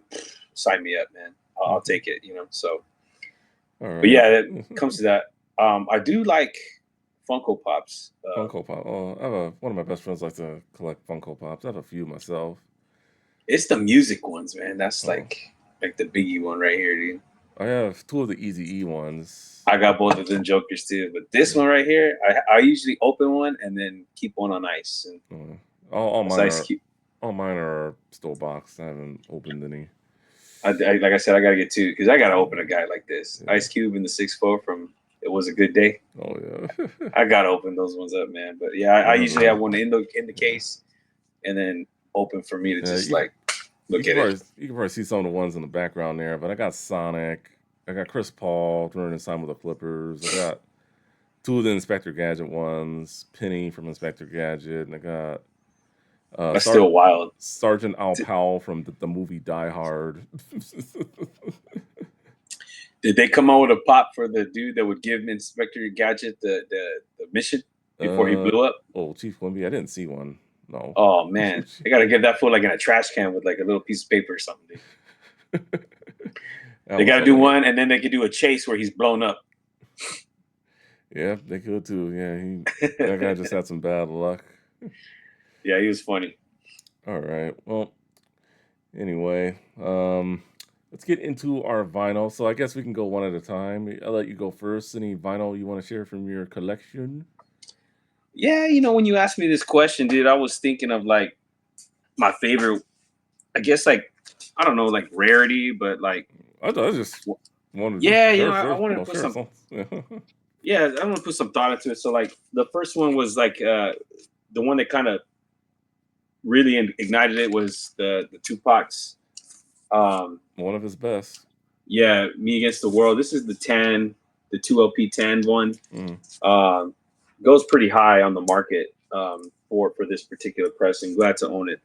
Sign me up, man. I'll take it. So, All right. but yeah, it comes to that. I do like Funko Pops. Funko Pop. Oh, one of my best friends likes to collect Funko Pops. I have a few myself. It's the music ones, man. That's Oh, like the biggie one right here, dude. I have two of the Easy E ones. I got both of them Jokers too, but this one right here, I usually open one and then keep one on ice. And All that's mine Ice are Cube. all mine are still boxed. I haven't opened any. Like I said, I gotta get two because I gotta open a guy like this. Yeah. Ice Cube and the 6'4" from It Was a Good Day. Oh yeah. I gotta open those ones up, man. But yeah, I usually have one in the case and then open for me to just like look at it. You can probably see some of the ones in the background there, but I got Sonic, I got Chris Paul during his time with the Clippers, I got two of the Inspector Gadget ones, Penny from Inspector Gadget, and I got That's still wild. Sergeant Al Powell from the movie Die Hard. Did they come out with a pop for the dude that would give Inspector Gadget the mission before he blew up? Oh, Chief Quimby, I didn't see one. No. Oh man, they gotta get that fool like in a trash can with like a little piece of paper or something. They gotta do one, and then they could do a chase where he's blown up. Yeah, they could too. Yeah, that guy just had some bad luck. Yeah, he was funny. All right. Well, anyway, let's get into our vinyl. So I guess we can go one at a time. I'll let you go first. Any vinyl you want to share from your collection? Yeah, when you asked me this question, dude, I was thinking of like my favorite. I guess like I don't know, like rarity, but like I just wanted. Yeah, I wanted to put some. Yeah, I want to put some thought into it. So like the first one was like the one that kind of really ignited it was the Tupac's. One of his best. Yeah, Me Against the World. This is the 2LP10 one. Goes pretty high on the market for this particular pressing. Glad to own it.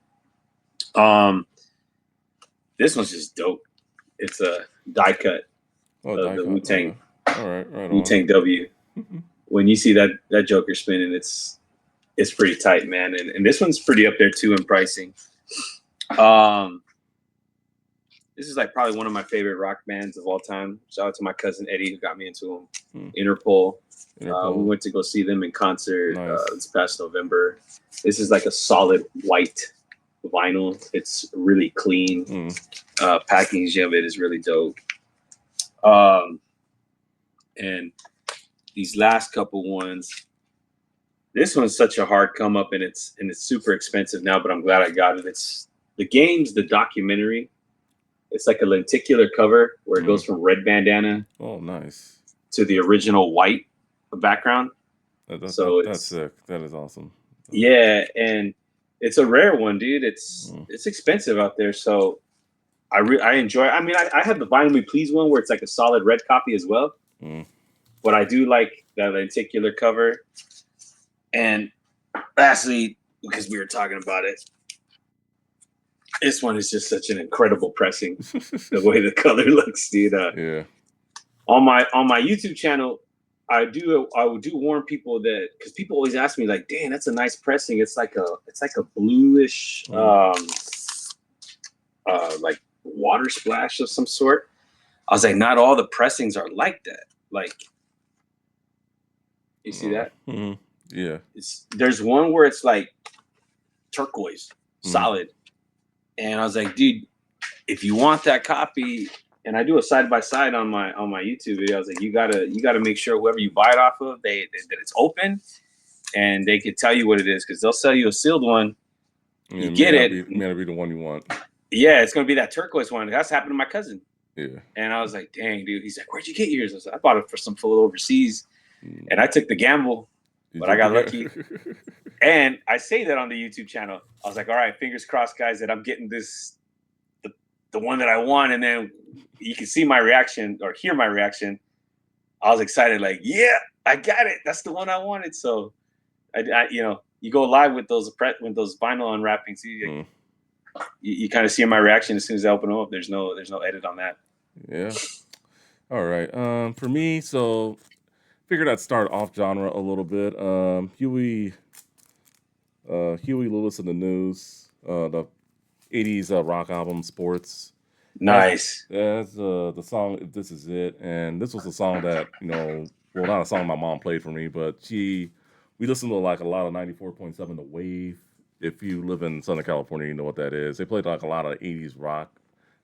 This one's just dope. It's a die cut of the Wu-Tang. All right, Wu-Tang W. When you see that Joker spinning, it's pretty tight, man. And this one's pretty up there too in pricing. This is like probably one of my favorite rock bands of all time. Shout out to my cousin Eddie who got me into them. Interpol. We went to go see them in concert this past November. This is like a solid white vinyl. It's really clean. Packaging of it is really dope. And these last couple ones, this one's such a hard come up, and it's super expensive now, but I'm glad I got it. It's the documentary. It's like a lenticular cover where it goes from red bandana. Oh, nice. To the original white background. That's sick. That is awesome. Yeah, and it's a rare one, dude. It's expensive out there, so I enjoy. I mean, I have the Vinyl Me Please one where it's like a solid red copy as well. But I do like that lenticular cover. And lastly, because we were talking about it. This one is just such an incredible pressing. The way the color looks, dude. Yeah. On my YouTube channel, I would do warn people that, because people always ask me like, "Dang, that's a nice pressing. It's like a bluish, like water splash of some sort." I was like, not all the pressings are like that. Like, you see that? Mm-hmm. Yeah. There's one where it's like turquoise, Mhm. solid, and I was like, dude, if you want that copy, and I do a side by side on my YouTube video. I was like, you gotta make sure whoever you buy it off of, that it's open, and they can tell you what it is, because they'll sell you a sealed one. Yeah, You get it. May not be the one you want. Yeah, it's gonna be that turquoise one. That's happened to my cousin. Yeah. And I was like, dang, dude. He's like, where'd you get yours? I was like, I bought it for some fool overseas, and I took the gamble, but I got lucky. And I say that on the YouTube channel. I was like, all right, fingers crossed, guys, that I'm getting this, the one that I want. And then you can see my reaction or hear my reaction. I was excited, like, yeah, I got it. That's the one I wanted. So, you go live with those vinyl unwrappings. You kind of see my reaction as soon as I open them up. There's no edit on that. Yeah. All right. For me, so figured I'd start off genre a little bit. Huey Lewis and the News, the '80s rock album "Sports." Nice. That's the song. This is it, and this was a song that well, not a song my mom played for me, but we listened to like a lot of 94.7 The Wave. If you live in Southern California, you know what that is. They played like a lot of '80s rock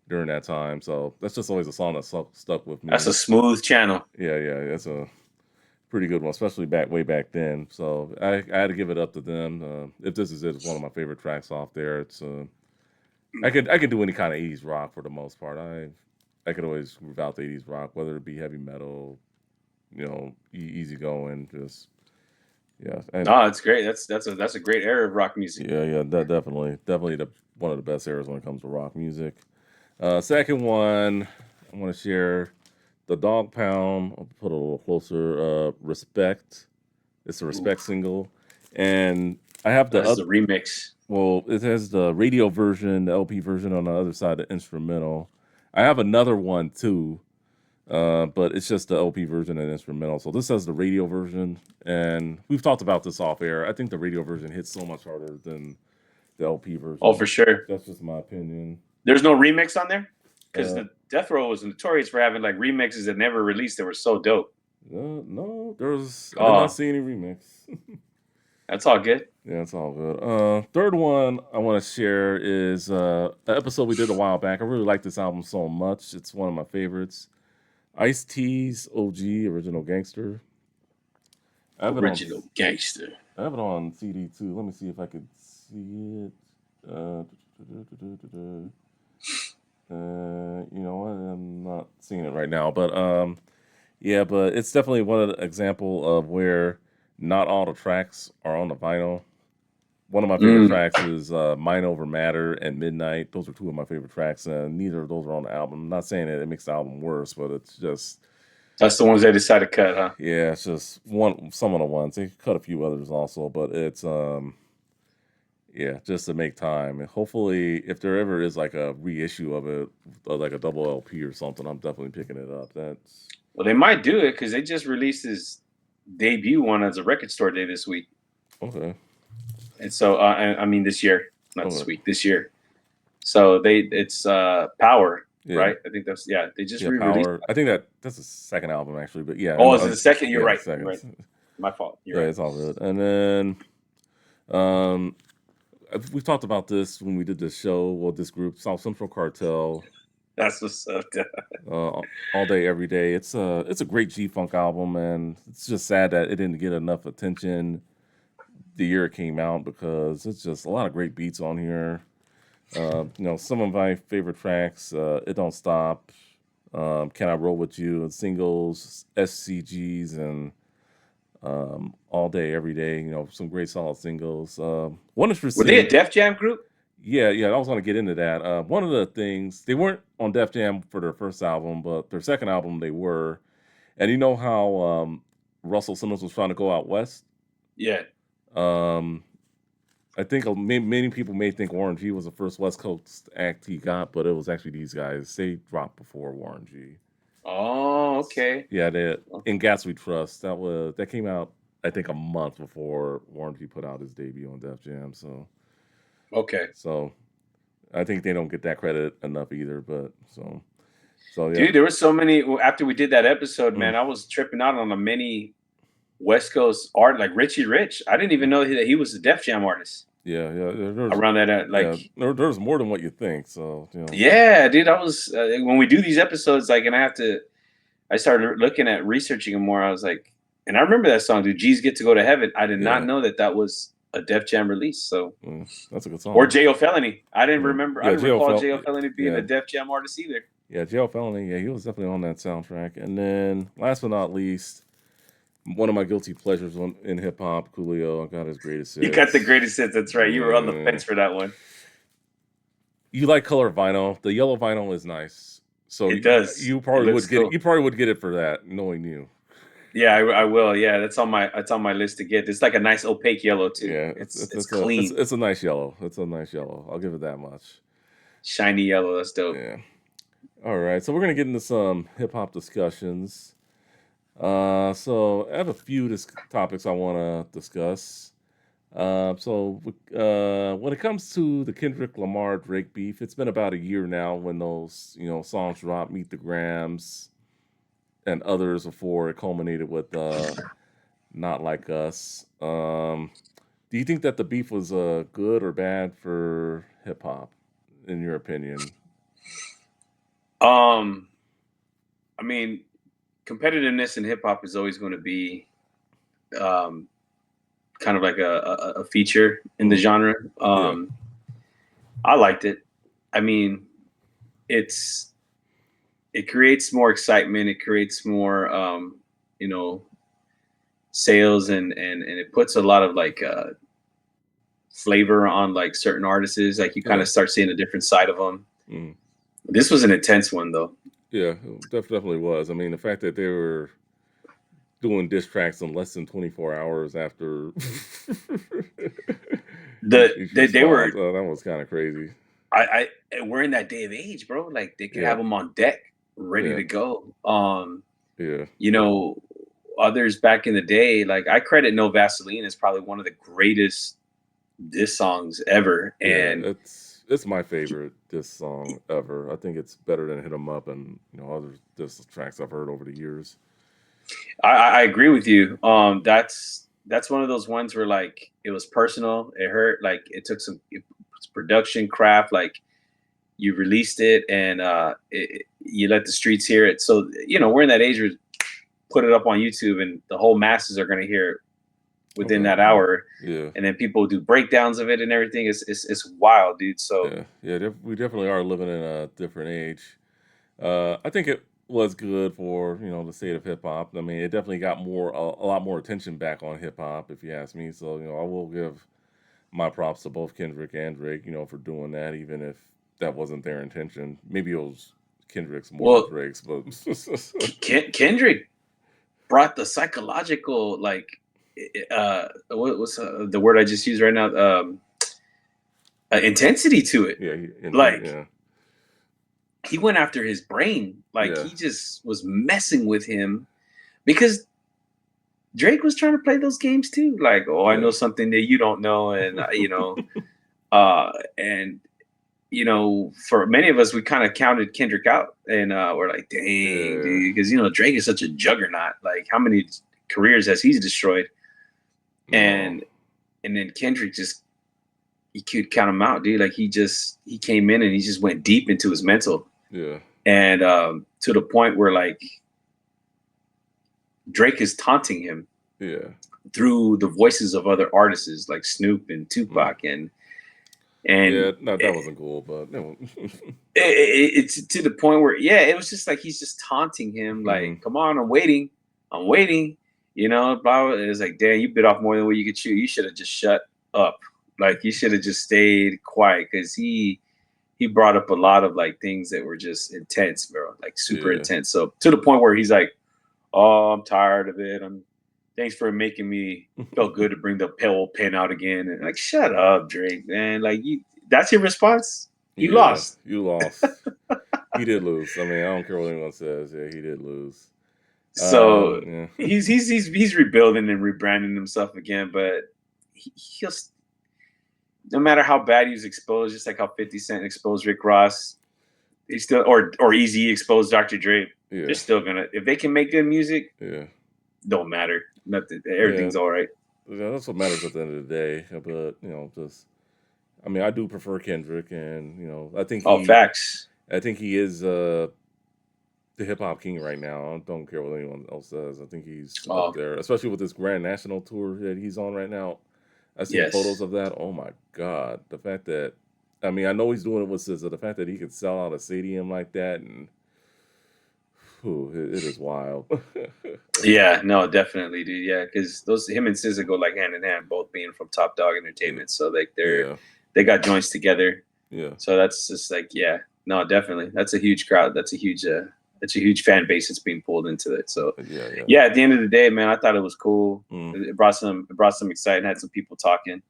during that time, so that's just always a song that stuck with me. That's a smooth channel. Yeah, that's a pretty good one, especially way back then. So I had to give it up to them. If This Is It is one of my favorite tracks off there. It's I could do any kind of '80s rock for the most part. I could always groove out the '80s rock, whether it be heavy metal, easy going, just yeah. And, it's great. That's a great era of rock music. Yeah, definitely one of the best eras when it comes to rock music. Second one, I want to share the Dog Pound. I'll put it a little closer. Respect. It's a Respect single, and I have the remix. Well, it has the radio version, the LP version on the other side, the instrumental. I have another one too, but it's just the LP version and instrumental. So this has the radio version, and we've talked about this off air. I think the radio version hits so much harder than the LP version. Oh, for sure. That's just my opinion. There's no remix on there? Because the Death Row was notorious for having like remixes that never released that were so dope. No, I did not see any remix. That's all good. Yeah, it's all good. Third one I want to share is an episode we did a while back. I really like this album so much. It's one of my favorites. Ice-T's OG, Original Gangster. Original Gangster. I have it on CD too. Let me see if I could see it. You know what? I'm not seeing it right now, but yeah, but it's definitely one of the example of where not all the tracks are on the vinyl. One of my favorite tracks is Mind Over Matter and Midnight. Those are two of my favorite tracks, and neither of those are on the album. I'm not saying that it makes the album worse, but it's just... That's the ones they decided to cut, huh? Yeah, it's just some of the ones. They cut a few others also, but it's... yeah, just to make time. And hopefully, if there ever is like a reissue of it, like a double LP or something, I'm definitely picking it up. Well, they might do it because they just released his debut one as a Record Store Day this week. Okay. And so, I mean, this year, not this week, this year. So it's Power, right? I think that's They just re-released. Power. I think that's the second album actually, but yeah. Oh, is it the second? You're right. Second. Right. My fault. You're right. It's all good. And then, we've talked about this when we did this show. Well, this group, South Central Cartel. That's what's up. All Day, Every Day. It's a great G-Funk album, and it's just sad that it didn't get enough attention the year it came out, because it's just a lot of great beats on here. Some of my favorite tracks, It Don't Stop, Can I Roll With You, and singles, SCGs, and All Day, Every Day. Some great solid singles. One is for Were they a Def Jam group? Yeah, I was going to get into that. One of the things, they weren't on Def Jam for their first album, but their second album they were. And you know how Russell Simmons was trying to go out west? Yeah. I I think many people may think Warren G was the first West Coast act he got, but it was actually these guys. They dropped before Warren G. Oh, okay. Yeah, they In Gas We Trust. That came out I think a month before Warren G put out his debut on Def Jam. Okay. So I think they don't get that credit enough either. But so yeah. Dude, there were so many after we did that episode, man. I was tripping out on a many West Coast art like Richie Rich. I didn't even know that he was a Def Jam artist. Yeah. Around that, like there's more than what you think. So yeah, dude. I was when we do these episodes, like, and I started looking at researching them more. I was like, and I remember that song, dude. G's Get to Go to Heaven. I did not know that was a Def Jam release. So that's a good song. Or J.O. Felony. I didn't remember. I didn't recall J.O. Felony being a Def Jam artist either. Yeah, J.O. Felony. Yeah, he was definitely on that soundtrack. And then, last but not least, one of my guilty pleasures in hip hop, Coolio. I got his greatest hits. You got the greatest hits. That's right. You were on the fence for that one. You like color vinyl. The yellow vinyl is nice. So it does. You probably would get it. You probably would get it for that, knowing you. Yeah, I will. Yeah, that's on my list to get. It's like a nice opaque yellow too. Yeah, it's clean. It's a nice yellow. It's a nice yellow. I'll give it that much. Shiny yellow. That's dope. Yeah. All right, so we're gonna get into some hip hop discussions. So I have a few topics I want to discuss. So when it comes to the Kendrick Lamar Drake beef, it's been about a year now when those songs dropped, Meet the Grams, and others before it culminated with Not Like Us. Do you think that the beef was good or bad for hip hop, in your opinion? I mean, competitiveness in hip hop is always going to be kind of like a feature in the genre. I liked it. I mean, it creates more excitement. It creates more, sales and it puts a lot of like flavor on like certain artists. Like you kind of start seeing a different side of them. This was an intense one though. Yeah, it definitely was. I mean, the fact that they were doing diss tracks in less than 24 hours after they were that was kind of crazy. We're in that day of age, bro. Like they could have them on deck, ready to go. Others back in the day, like I credit No Vaseline as probably one of the greatest diss songs ever. And it's my favorite diss song ever. I think it's better than Hit 'Em Up and other diss tracks I've heard over the years. I agree with you. That's one of those ones where like it was personal. It hurt. Like it took some production craft. Like you released it and you let the streets hear it. So we're in that age where put it up on YouTube and the whole masses are going to hear it within that hour. Yeah. And then people do breakdowns of it and everything. It's wild, dude. So we definitely are living in a different age. I think it was good for the state of hip hop. I mean, it definitely got a lot more attention back on hip hop, if you ask me. So I will give my props to both Kendrick and Drake, for doing that, even if that wasn't their intention. Maybe it was Kendrick's more than Drake's, but Kendrick brought the psychological what's the word I just used right now? Intensity to it. Yeah, he went after his brain. He just was messing with him because Drake was trying to play those games too. Like, I know something that you don't know. And, and, for many of us, we kind of counted Kendrick out and we're like, dang, dude, because, Drake is such a juggernaut. Like how many careers has he destroyed? And then Kendrick you could count him out, dude. Like he came in and he just went deep into his mental. Yeah. And to the point where like Drake is taunting him. Yeah. Through the voices of other artists like Snoop and Tupac and that wasn't cool, but it's to the point where it was just like he's just taunting him like, come on, I'm waiting. Blah, blah. It was like, damn, you bit off more than what you could chew. You should have just shut up. Like you should have just stayed quiet because he brought up a lot of like things that were just intense, bro, like super intense. So to the point where he's like, oh, I'm tired of it. thanks for making me feel good to bring the old pen out again. And like, shut up, Drake, man. Like, that's your response. You Yeah, lost. you lost. He did lose. I mean, I don't care what anyone says. Yeah, he did lose. So Yeah, he's rebuilding and rebranding himself again, but he'll no matter how bad he was exposed, just like how 50 Cent exposed Rick Ross, he's still or Easy exposed Dr. Dre. They're yeah, still gonna if they can make good music, yeah, don't matter. Nothing. yeah. Everything's all right. Yeah, that's what matters at the end of the day. But just I mean, I do prefer Kendrick, and I think Oh, facts. he is the hip hop king right now. I don't care what anyone else says. I think he's up Oh, there, especially with this Grand National tour that he's on right now. I've seen photos yes. of that. Oh my god, the fact that I mean, I know he's doing it with SZA. The fact that he could sell out a stadium like that, and it is wild. Yeah, no, definitely, dude. Yeah, because those him and SZA go like hand in hand, both being from Top Dog Yeah, Entertainment. So like yeah, they got joints together. yeah, So that's just like, yeah, no, definitely. That's a huge crowd. That's a huge fan base that's being pulled into it. So yeah, yeah. yeah, at the end of the day, man, I thought it was cool. Mm, It brought some excitement, had some people talking.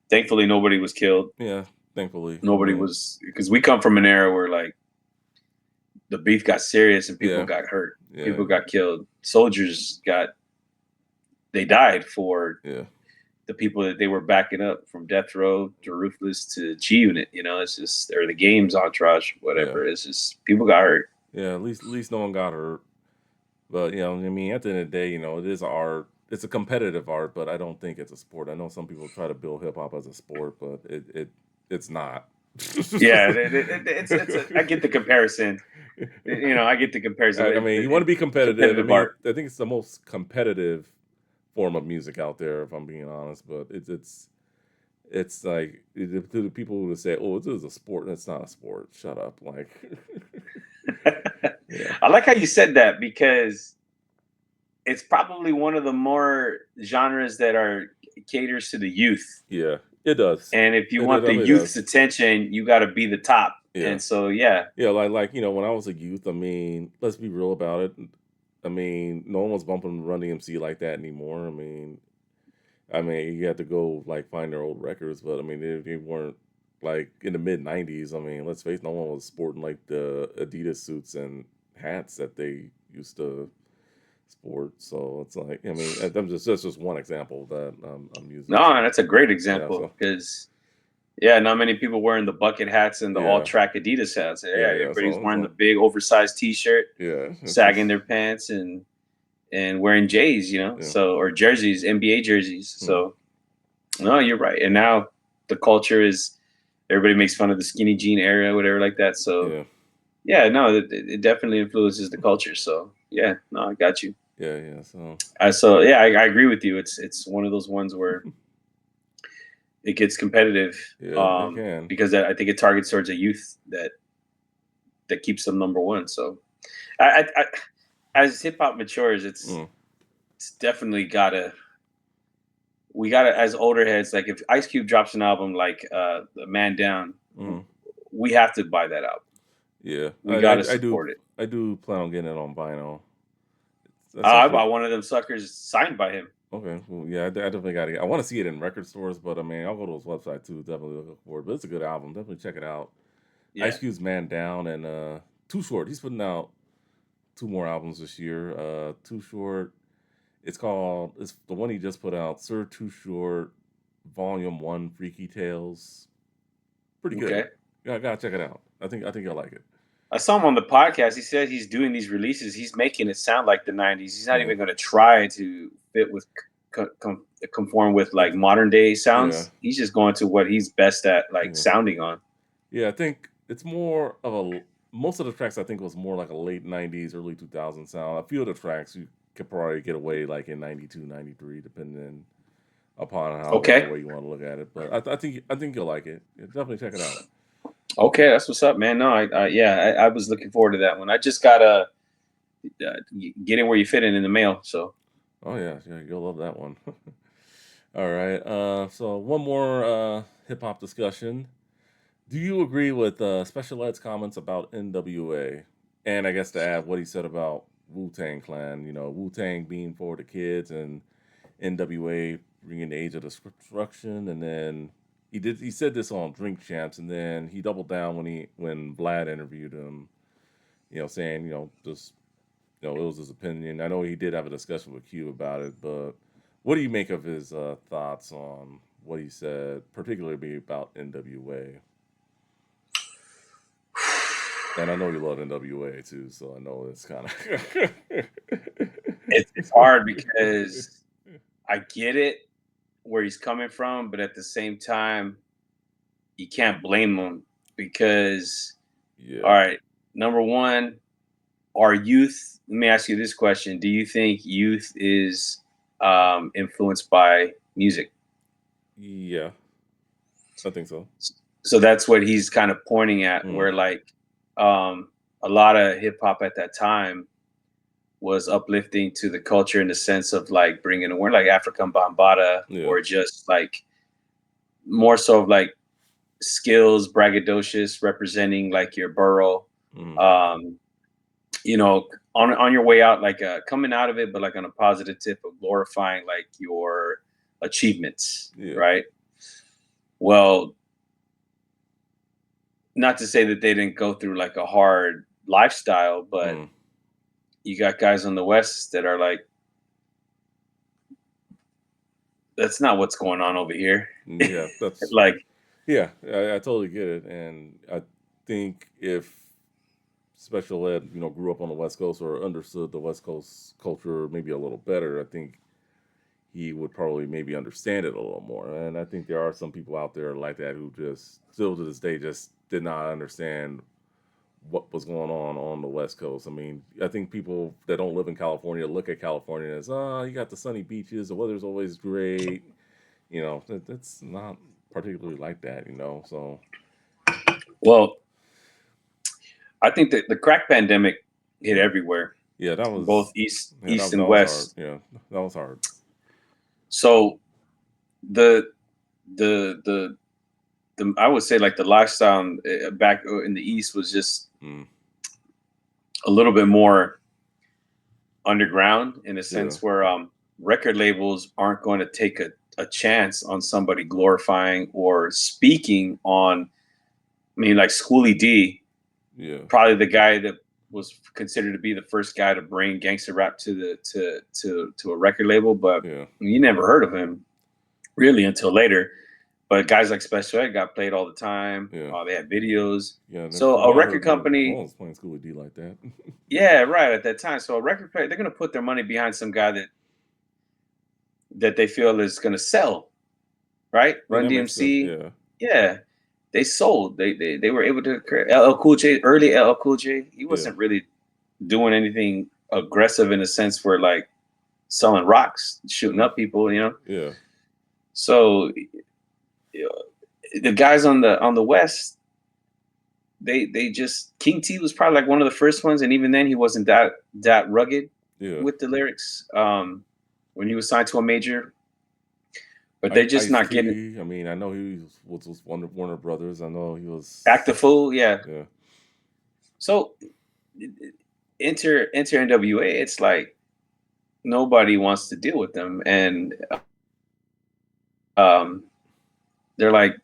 Thankfully nobody was killed. yeah, thankfully. I Nobody mean, was because we come from an era where like the beef got serious and people yeah, got hurt. yeah, People got killed. Soldiers they died for yeah, the people that they were backing up from Death Row to Ruthless to G Unit. It's just or the games entourage, yeah, whatever. It's just people got hurt. yeah. At least no one got hurt. But I mean, at the end of the day, it is art. It's a competitive art, but I don't think it's a sport. I know some people try to build hip hop as a sport, but it's not. Yeah, I get the comparison. I get the comparison. I mean, you want to be It's competitive. I competitive mean, art. I think it's the most competitive form of music out there, if I'm being honest. But it's like to the people who say, "Oh, this is a sport." That's not a sport. Shut up. Like, yeah, I like how you said that because it's probably one of the more genres that are caters to the youth. yeah, it does. And if you It want the definitely youth's does. attention, you got to be the top. Yeah. And so, yeah, Yeah, like when I was a youth, I mean, let's be real about it. I mean, no one was bumping Run DMC like that anymore. I mean, you had to go like find their old records, but I mean, they weren't like in the mid '90s. I mean, let's face it, no one was sporting like the Adidas suits and hats that they used to sport. So it's like, I mean, that's just one example that I'm using. no, So that's a great yeah, example so because, yeah, not many people wearing the bucket hats and the all yeah, track Adidas hats. yeah, Yeah, yeah. everybody's wearing the So big oversized t shirt, yeah, it's sagging just their pants and wearing J's, yeah. so or jerseys, NBA jerseys. Hmm. So, no, you're right. And now the culture is everybody makes fun of the skinny jean era, whatever like that. So, Yeah, yeah, no, it definitely influences the culture. So, yeah, no, I got you. yeah, yeah. So So yeah, I agree with you. It's one of those ones where it gets competitive yeah, it can. because I think it targets towards a youth that keeps them number one. So I as hip hop matures, Mm, it's definitely we gotta as older heads like if Ice Cube drops an album like The Man Down, mm. we have to buy that album. Yeah, We gotta support it. I do plan on getting it on vinyl. Uh, I Especially bought one of them suckers signed by him. okay, well, yeah, I definitely got to. I want to see it in record stores, but I mean, I'll go to his website too. Definitely looking for it. But it's a good album. Definitely check it out. Yeah. Ice Cube's Man Down and Too Short. He's putting out two more albums this year. Too Short. It's the one he just put out. Sir Too Short, Volume One, Freaky Tales. Pretty good. Okay. Yeah, I gotta check it out. I think you'll like it. I saw him on the podcast. He said he's doing these releases. He's making it sound like the '90s. He's not Yeah, even going to try to fit with conform with like modern day yeah, sounds. He's just going to what he's best at, like yeah. sounding on. Yeah, I think it's more of a most of the tracks I think was more like a late '90s, early 2000s sound. A few of the tracks you could probably get away like in '92, '93, depending upon how whichever Okay. way you want to look at it. But I think you'll like it. Yeah, definitely check it out. Okay, that's what's up, man. No, I was looking forward to that one. I just gotta get in where you fit in the mail. So Oh yeah, yeah, you'll love that one. All right. So one more hip hop discussion. Do you agree with Special Ed's comments about NWA? And I guess to add what he said about Wu Tang Clan. Wu Tang being for the kids and NWA bringing the age of destruction. And then he said this on Drink Champs, and then he doubled down when Vlad interviewed him. Saying just it was his opinion. I know he did have a discussion with Q about it, but what do you make of his thoughts on what he said, particularly about NWA? And I know you love NWA too, so I know it's kind of It's hard because I get it where he's coming from, but at the same time, you can't blame him because, all yeah, right, number one, our youth. Let me ask you this question: do you think youth is influenced by music? yeah, I think so. So that's what he's kind of pointing at, Mm, where like a lot of hip hop at that time was uplifting to the culture in the sense of like bringing a word like African Bambata, yeah, or just like more so of like skills, braggadocious, representing like your borough. mm, Um, on your way out, like coming out of it, but like on a positive tip of glorifying like your achievements, yeah, right? Well, not to say that they didn't go through like a hard lifestyle, but mm, you got guys on the West that are like, that's not what's going on over here. yeah. That's Like, yeah. I totally get it, and I think if special ed, grew up on the West Coast or understood the West Coast culture maybe a little better, I think he would probably maybe understand it a little more. And I think there are some people out there like that who just still to this day just did not understand what was going on the West Coast. I mean, I think people that don't live in California look at California as, you got the sunny beaches, the weather's always great. That's not particularly like that. So, well, I think that the crack pandemic hit mm, everywhere, yeah, that both was, east, yeah, east that and was hard. west. Yeah, that was hard. So the the the I would say like the lifestyle back in the east was just Mm, a little bit more underground in a yeah, sense where record labels aren't going to take a chance on somebody glorifying or speaking on. I mean, like Schoolie D, yeah, probably the guy that was considered to be the first guy to bring gangster rap to a record label, but yeah, you never heard of him really until later. But guys like Special Ed got played all the time. yeah. They had videos. Yeah, So from a what I record heard, no company, one's playing Schoolie D like that. yeah, right at that time. So a record player, they're gonna put their money behind some guy that they feel is gonna sell, right? Yeah, Run that makes sense. DMC, Yeah, yeah, they sold. They were able to create LL Cool J, early LL Cool J. He yeah, wasn't really doing anything aggressive in a sense for like selling rocks, shooting mm, up people. yeah, So you the guys on the West, they just King T was probably like one of the first ones, and even then he wasn't that rugged yeah. with the lyrics when he was signed to a major. But they're I just Ice not getting T. I mean, I know he was Warner Brothers. I know he Act the was. Fool, yeah. Yeah, So enter NWA, it's like nobody wants to deal with them, and um, they're like,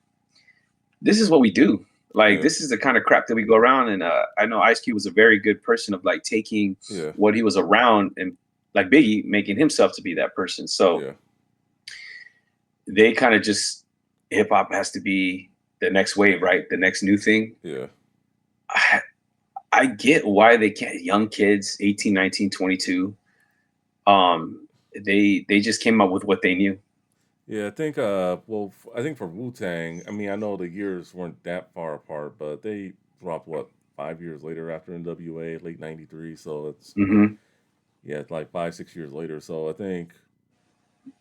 this is what we do. Like yeah, this is the kind of crap that we go around. And I know Ice Cube was a very good person of like taking yeah, what he was around and like Biggie making himself to be that person. So yeah, they kind of just hip hop has to be the next wave, right? The next new thing. yeah. I, I get why they can't young kids, 18, 19, 22. They just came up with what they knew. Yeah, I think. Well, I think for Wu Tang, I mean, I know the years weren't that far apart, but they dropped what 5 years later after NWA, late '93. So it's Hmm. yeah, it's like 5, 6 years later. So I think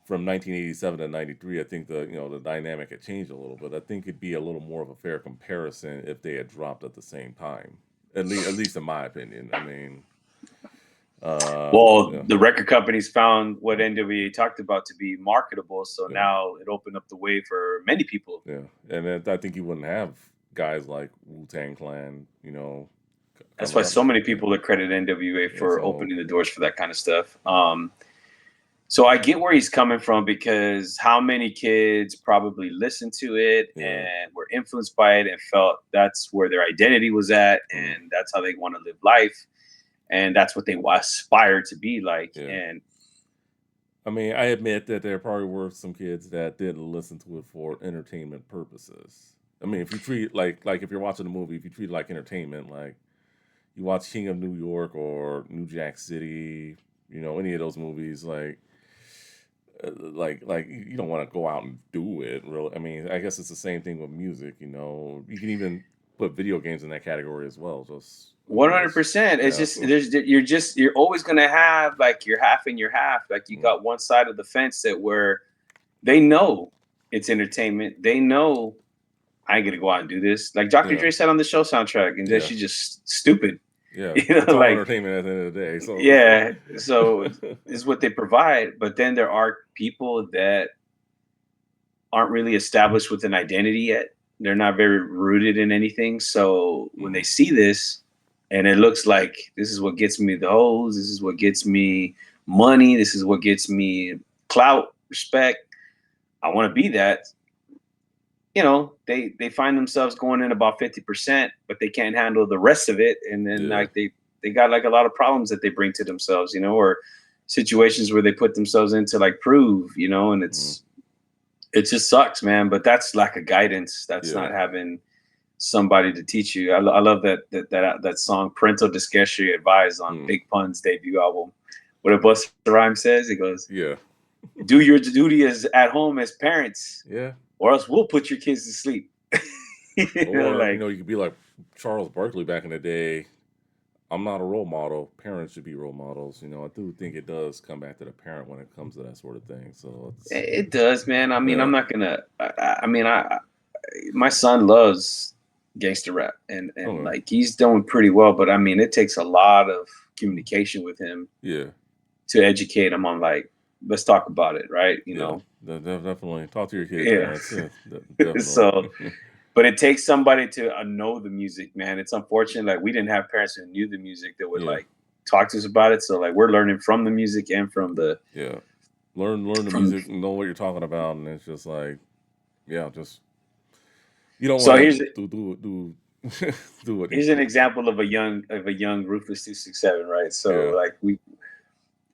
from 1987 to '93, I think the dynamic had changed a little bit. I think it'd be a little more of a fair comparison if they had dropped at the same time. At least in my opinion. I mean, Well, yeah, the record companies found what NWA talked about to be marketable, so yeah, now it opened up the way for many people. yeah, and then I think you wouldn't have guys like Wu Tang Clan, That's coming why up. so many Yeah. people accredit NWA Yeah. for So opening the doors for that kind of stuff. So I get where he's coming from, because how many kids probably listened to it yeah. and were influenced by it and felt that's where their identity was at, Mm, and that's how they want to live life, and that's what they aspire to be like. yeah. And I mean, I admit that there probably were some kids that didn't listen to it for entertainment purposes. I mean, if you treat like if you're watching a movie, if you treat it like entertainment, like you watch King of New York or New Jack City, any of those movies, like you don't want to go out and do it. Really, I mean, I guess it's the same thing with music. You can even put video games in that category as well. Just One hundred percent. It's yeah, just so you're always gonna have like your half and your half. Like you mm, got one side of the fence that where they know it's entertainment. They know I ain't gonna go out and do this. Like Dr. yeah, Dre said on the show soundtrack, and that yeah, she's just stupid. yeah. You know, It's all like entertainment at the end of the day. So yeah. So is what they provide. But then there are people that aren't really established with an identity yet. They're not very rooted in anything. So when they mhm, see this and it looks like this is what gets me the hoes, this is what gets me money, this is what gets me clout, respect. I want to be that. They find themselves going in about 50%, but they can't handle the rest of it. And then yeah, like they got like a lot of problems that they bring to themselves, or situations where they put themselves into like prove, and mhm, it just sucks, man. But that's lack of guidance. That's yeah, not having somebody to teach you. I love that song "Parental Discretion Advised" on mm, Big Pun's debut album. What a Busta Rhymes says, he goes, yeah, "Do your duty as at home as parents, yeah. or else we'll put your kids to sleep." Or Like you could be like Charles Barkley back in the day. I'm not a role model. Parents should be role models. I do think it does come back to the parent when it comes to that sort of thing. So it's it does, man. I mean, yeah, I'm not gonna. I mean, my son loves gangster rap, and okay, like he's doing pretty well. But I mean, it takes a lot of communication with him yeah, to educate them on like, let's talk about it, right? yeah. Definitely talk to your kids' Yeah. parents. Yeah, definitely. So, but it takes somebody to know the music, man. It's unfortunate like we didn't have parents who knew the music that would Yeah, like talk to us about it. So like we're learning from the music and from the yeah. Learn the from. music, know what you're talking about, and it's just like yeah, just you don't So want here's to do do what here's an example of a young Ruthless 267, right? So yeah, like we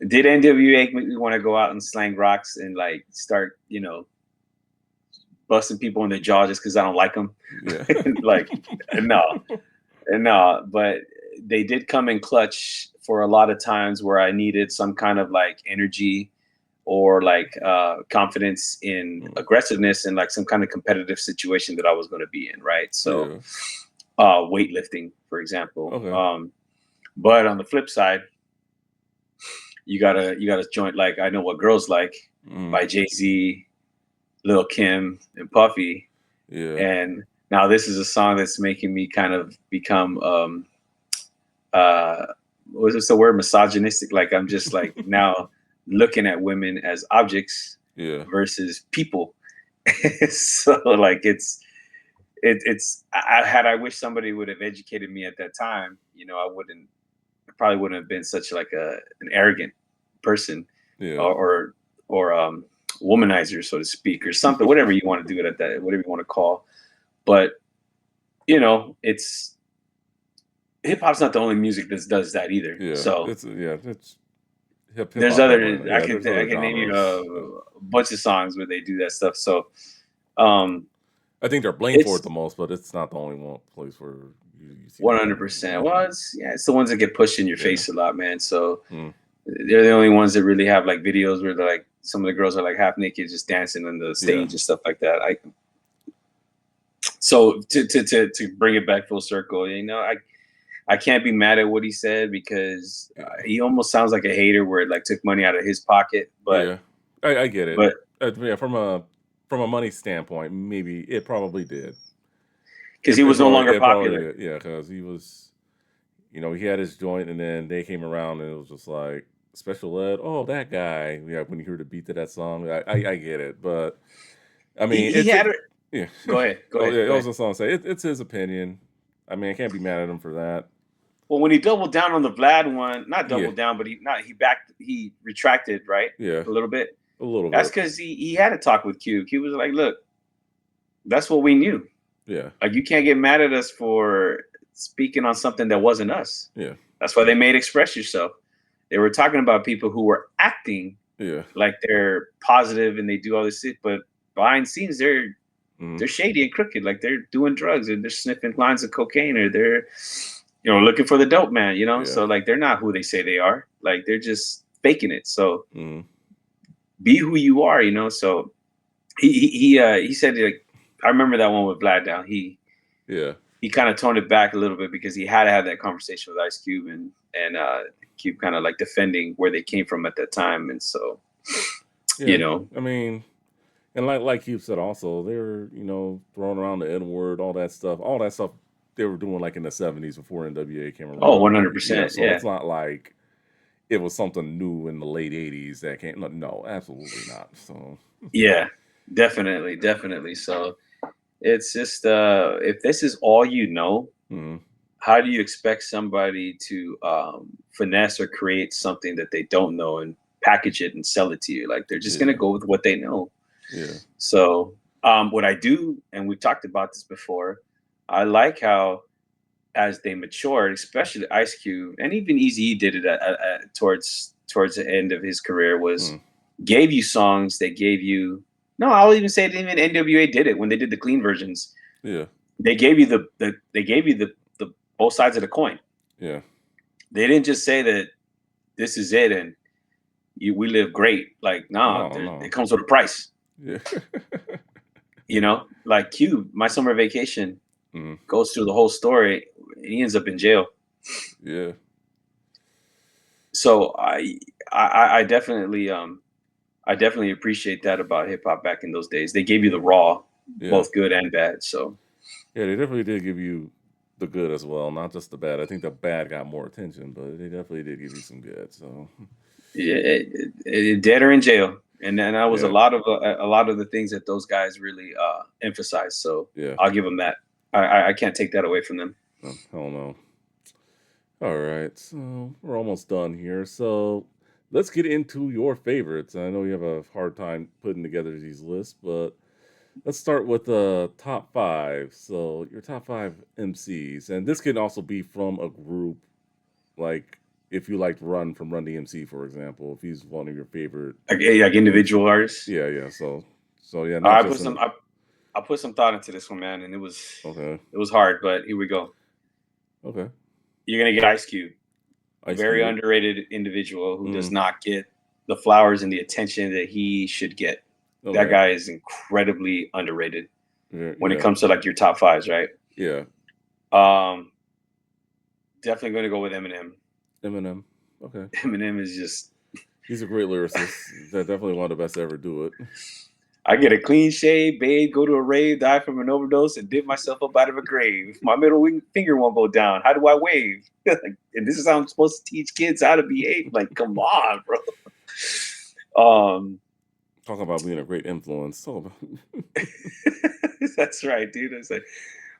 did NWA make me want to go out and slang rocks and like start busting people in the jaw just because I don't like them. yeah, Like no, no, but they did come in clutch for a lot of times where I needed some kind of like energy or like confidence in mm, aggressiveness and like some kind of competitive situation that I was going to be in, right? So yeah. weightlifting, for example. Okay. But on the flip side, you gotta joint like I Know What Girls Like Mm, by Jay-Z, Lil Kim, and Puffy. yeah. And now this is a song that's making me kind of become uh what is the word, misogynistic. Like I'm just like now looking at women as objects Yeah. versus people. So like I wish somebody would have educated me at that time, I probably wouldn't have been such like an arrogant person, Yeah. or womanizer, so to speak, or something, whatever you want to do it at that, whatever you want to call. But it's hip hop's not the only music that does that either. Yeah. So It's hip there's hop other definitely. I Yeah, can there's I other can name you genres. a bunch of songs where they do that stuff. So um, I think they're blamed for it the it's most, but it's not the only one place where you see one that hundred happening. percent. Yeah. Well, it's the ones that get pushed in your Yeah. face a lot, man. So Mm, they're the only ones that really have like videos where they're like some of the girls are like half naked just dancing on the yeah. stage and stuff like that. So to bring it back full circle, I can't be mad at what he said because Yeah. he almost sounds like a hater where it like took money out of his pocket, but Yeah. I get it. but Yeah, from a money standpoint, maybe it probably did. because he was no longer It probably popular. did. Yeah, because he was he had his joint, and then they came around, and it was just like special ed. Oh, that guy. Yeah, when you hear the beat to that song, I get it, but I mean, He had it. yeah. Go ahead, go Oh ahead, yeah, go I was ahead. just gonna say it's his opinion. I mean, I can't be mad at him for that. Well, when he doubled down on the Vlad one, not Yeah, doubled down, but he retracted, right? yeah, A little bit. a little That's bit. because he had a talk with Q. Q was like, look, that's what we knew. Yeah, Like, you can't get mad at us for speaking on something that wasn't us. yeah, That's why they made Express Yourself. They were talking about people who were acting yeah. like they're positive and they do all this shit, but behind scenes Hmm. they're shady and crooked. Like, they're doing drugs or they're sniffing lines of cocaine or they're looking for the dope man. Yeah. So like they're not who they say they are. Like, they're just faking it. So Hmm. be who you are. So he said, like, I remember that one with Vlad down. Yeah. He kind of toned it back a little bit because he had to have that conversation with Ice Cube and Cube kind of like defending where they came from at that time. And so, you Yeah. know, I mean, and like you said, also they were throwing around the N word, all that stuff they were doing like in the '70s before NWA came oh, around. Yeah. 100%. So Yeah. it's not like it was something new in the late '80s that came. No, no, absolutely not. So Yeah, definitely. Definitely. So it's just, if this is all mhm. how do you expect somebody to finesse or create something that they don't know and package it and sell it to you? Like, they're just going to Yeah, go with what they know. yeah, So, what I do, and we've talked about this before, I like how as they matured, especially Ice Cube and even Eazy did it towards the end of his career, was mm, gave you songs that gave you. No, I'll even say that even NWA did it when they did the clean versions. yeah, They gave you they gave you the both sides of the coin. yeah. They didn't just say that this is it and we live great. Like, nah, No, it no. comes with a price. Yeah. Like Cube, My Summer Vacation Mm, goes through the whole story. He ends up in jail. yeah, So I definitely appreciate that about hip hop back in those days. They gave you the raw, yeah. both good and bad. So Yeah, they definitely did give you the good as well, not just the bad. I think the bad got more attention, but they definitely did give you some good. So, yeah, dead or in jail, and that was yeah, a lot of the things that those guys really emphasized. So yeah. I'll give them that. I can't take that away from them. Oh, hell no. All right, so we're almost done here. So let's get into your favorites. I know you have a hard time putting together these lists, but let's start with the top five. So your top five MCs, and this can also be from a group. Like if you liked Run from Run DMC, for example, if he's one of your favorite Like MC. individual artists. Yeah, yeah. So yeah, not I just put an some I put some thought into this one, man, and okay, it was hard, but here we go. okay. You're gonna get Ice Cube, Ice very Cube. underrated individual who does Mm, not get the flowers and the attention that he should get. That okay. guy is incredibly underrated Yeah, when it yeah, comes to like your top fives, right? yeah. Um, Definitely going to go with Eminem. Eminem. Okay. Eminem is just. He's a great lyricist. That definitely one of the best to ever do it. I get a clean shave, bathe, go to a rave, die from an overdose, and dig myself up out of a grave. My finger won't go down. How do I wave? And this is how I'm supposed to teach kids how to behave. Like, come on, bro. Um, Talk about being a great influence. Talk about that's right, dude. It's like,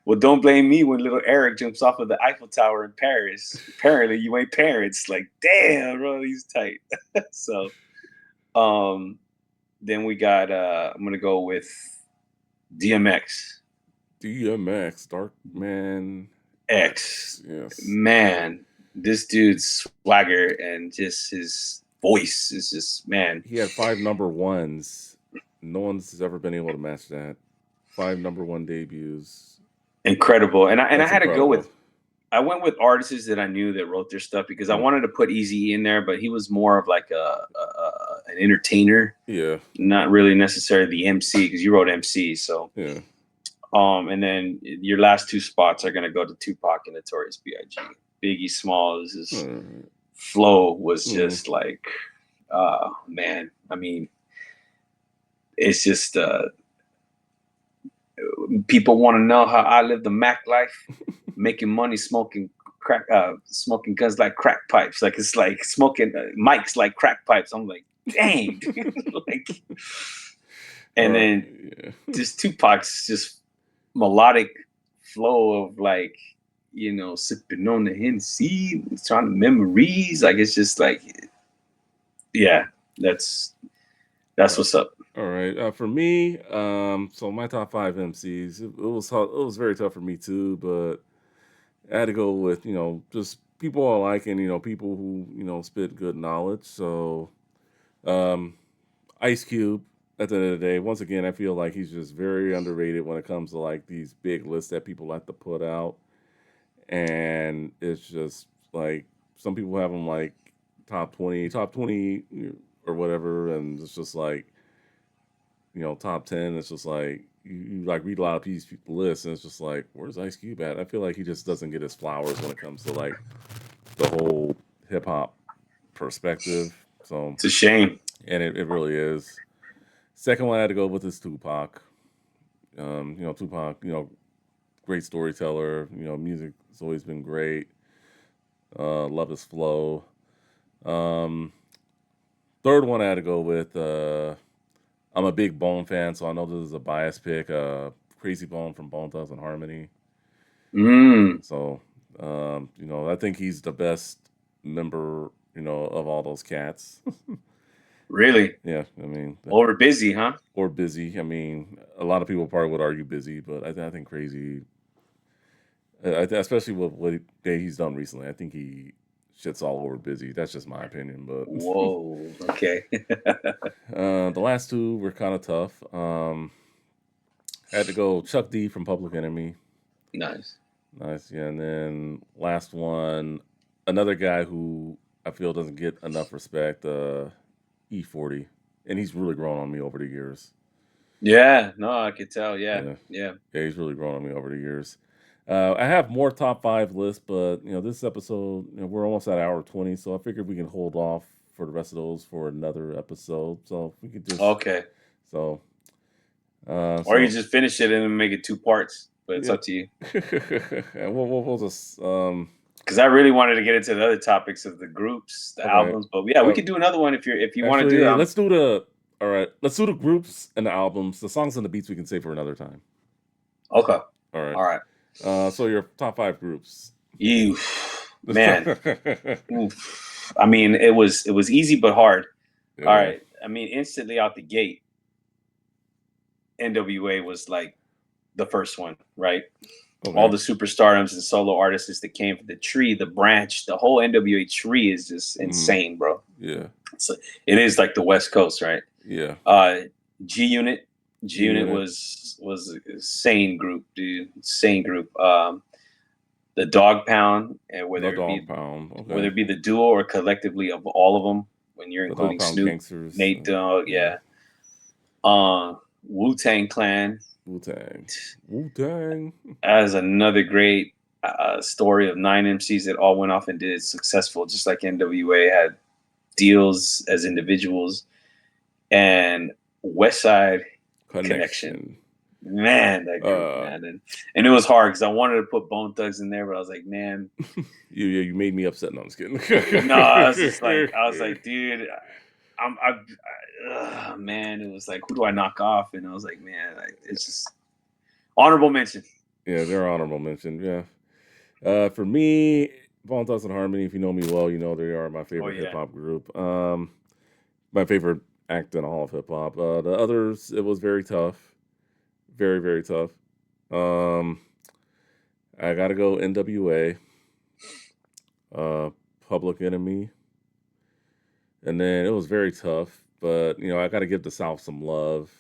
well, don't blame me when little Eric jumps off of the Eiffel Tower in Paris. Apparently, you ain't parents. Like, damn, bro, he's tight. So, um, then we got. I'm gonna go with DMX. DMX, Dark Man X, X. Yes. man, this dude's swagger and just his voice is just, man, He had five number ones. No one's ever been able to match that. Five number one debuts. incredible. And I That's had to go incredible. with. I went with artists that I knew that wrote their stuff because I Mm, wanted to put Easy in there, but he was more of like an entertainer, yeah, not really necessarily the MC because you wrote MC. So, yeah. and then your last two spots are gonna go to Tupac and Notorious B.I.G. Biggie Smalls, his Mm, flow was mm, just like, man. I mean, it's just people want to know how I live the Mac life, making money, smoking crack, smoking guns like crack pipes. Like, it's like smoking mics like crack pipes. I'm like, dang, like, all and right. then Yeah. just Tupac's just melodic flow of like, sipping on the Hennessy, trying to memories. Like it's just like, yeah, that's what's up. All right. For me, so my top five MCs, it was very tough for me too, but I had to go with just people I like and people who spit good knowledge. So um, Ice Cube. At the end of the day, once again, I feel like he's just very underrated when it comes to like these big lists that people like to put out, and it's just like some people have him like top 20 or whatever, and it's just like top 10. It's just like you like read a lot of these lists, and it's just like, where's Ice Cube at? I feel like he just doesn't get his flowers when it comes to like the whole hip hop perspective. So, It's a shame. and it really is. Second one I had to go with is Tupac. Tupac, great storyteller. Music has always been great. Love his flow. Um, Third one I had to go with. I'm a big Bone fan, so I know this is a biased pick. Crazy Bone from Bone Thugs and Harmony. So, I think he's the best member, of all those cats. Really? Yeah, I mean, Or busy, huh? or Busy. I mean, a lot of people probably would argue Busy, but I think Crazy, especially with what he's done recently, I think he shits all over Busy. That's just my opinion, but Whoa. Okay. the last two were kind of tough. I had to go Chuck D from Public Enemy. Nice. Nice, yeah. And then last one, another guy who I feel doesn't get enough respect, E40, and he's really grown on me over the years. Yeah. No, I could tell. Yeah. Yeah, Yeah. yeah, he's really grown on me over the years. I have more top five lists, but this episode, we're almost at hour 20, so I figured we can hold off for the rest of those for another episode. So we could just Okay. so Or you just finish it and then make it 2 parts, but it's Yeah. up to you. and we'll just Because I really wanted to get into the other topics of the groups, the Okay. albums, but yeah, we could do another one if you want to do actually, that. let's do the groups and the albums. The songs and the beats we can save for another time. Okay. All right. All right. So your top five groups. You man. Oof. I mean, it was easy but hard. Yeah. All right. I mean, instantly out the gate, NWA was like the first one, right? Okay. All the superstardoms and solo artists that came from the tree, the branch, the whole NWA tree is just insane, bro. Yeah. So it is like the West Coast, right? Yeah. G Unit was a insane group, dude. Insane group. The Dog Pound, and whether it be the duo or collectively of all of them, when you're including Snoop, Gangsters, Nate Dogg, yeah. Wu-Tang Clan. Wu-Tang. As another great story of 9 MCs that all went off and did successful, just like NWA had deals as individuals. And West Side Connection. Man, that group, man. And it was hard because I wanted to put Bone Thugs in there, but I was like, man. You made me upset. No, I'm just kidding. No, I was like, dude, man, it was like, who do I knock off? And I was like, man, it's just honorable mention. Yeah, they're honorable mention. Yeah. For me, Bone Thugs and Harmony, if you know me well, you know they are my favorite hip hop group. My favorite act in all of hip hop. The others, it was very tough. Very, very tough. I gotta go NWA, Public Enemy, and then it was very tough. But I gotta give the South some love.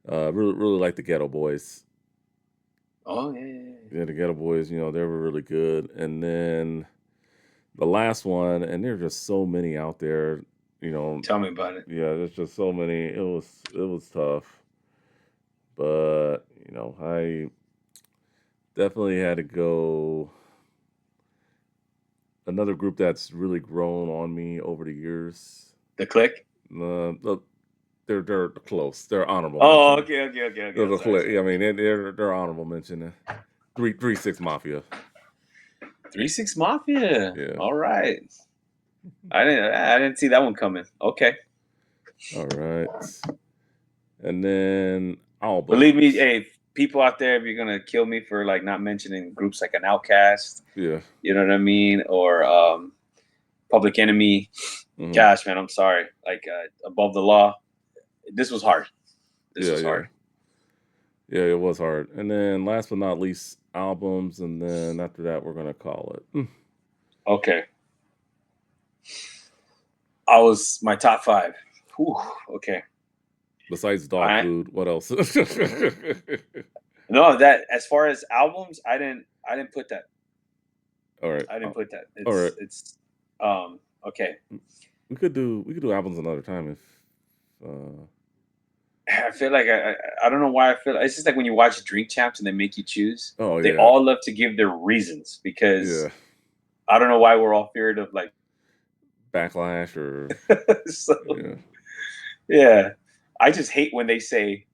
Really, really like the Ghetto Boys. Oh yeah. Yeah, the Ghetto Boys. They were really good. And then the last one, and there are just so many out there. Tell me about it. Yeah, there's just so many. It was tough. But, I definitely had to go another group that's really grown on me over the years. The Click? They're close. They're honorable. Oh, okay. I mean, they're honorable mention. 3 6 Mafia. 3 6 Mafia. Yeah. All right. I didn't see that one coming. Okay. All right. And then albums. Believe me, hey, people out there, if you're gonna kill me for like not mentioning groups like an Outcast, Yeah. you know what I mean, or Public Enemy. Hmm. Gosh, man, I'm sorry. Like Above the Law. This was hard. This Yeah. was Yeah. hard. Yeah. It was hard. And then last but not least, albums. And then after that, we're gonna call it. Okay. I was my top five. Whew, okay. Besides dog I food, what else? no that as far as albums, I didn't put that. All right. I didn't put that. All right. It's okay. We could do albums another time if uh I feel like I don't know why I feel it's just like when you watch Drink Champs and they make you choose. oh They yeah. all love to give their reasons Yeah. because I don't know why we're all feared of like Backlash or so yeah. yeah. I just hate when they say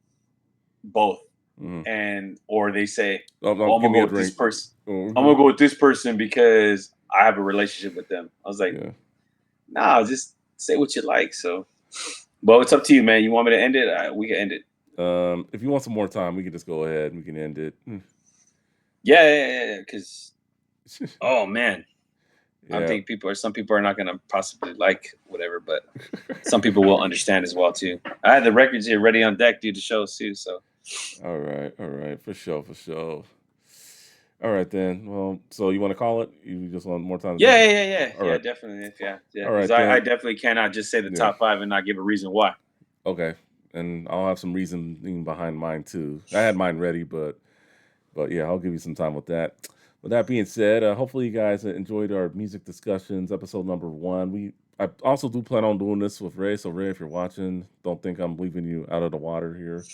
both Mhm. and or they say, Oh, "Oh, I'm give gonna me go a with this drink. person. I'm Mhm. gonna go with this person because I have a relationship with them." I was like, Yeah. "Nah, just say what you like." So, but it's up to you, man. You want me to end it? We can end it. If you want some more time, we can just go ahead and we can end it. Yeah. Because oh man, I Yeah. think some people are not gonna possibly like whatever, but some people will understand as well too. I had the records here ready on deck, due to shows too. So All right, for sure, for sure. All right then. Well, so you want to call it? You just want more time to think? All yeah, right, definitely. Yeah, all because right I then. definitely cannot just say the Yeah, top five and not give a reason why. okay. And I'll have some reasoning behind mine too. I had mine ready, but yeah, I'll give you some time with that. With that being said, hopefully you guys enjoyed our music discussions, episode number one. I also do plan on doing this with Ray. So Ray, if you're watching, don't think I'm leaving you out of the water here.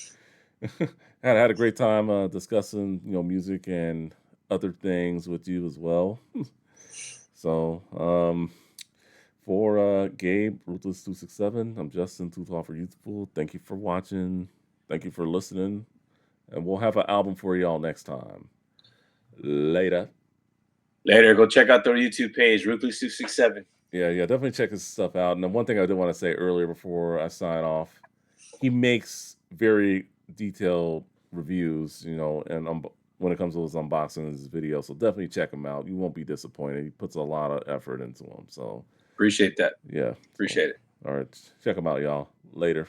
Had a great time discussing music and other things with you as well. So for Gabe Ruthless 267, I'm Justin Too Tall for Youthful. Thank you for watching. Thank you for listening, and we'll have an album for y'all next time. Later. Later, go check out their YouTube page, Ruthless267. Yeah, definitely check his stuff out. And then one thing I did want to say earlier before I sign off, he makes very detailed reviews, and when it comes to his unboxing his videos. So definitely check him out. You won't be disappointed. He puts a lot of effort into them. So Appreciate that. yeah. So, Appreciate it. all right, check him out, y'all. Later.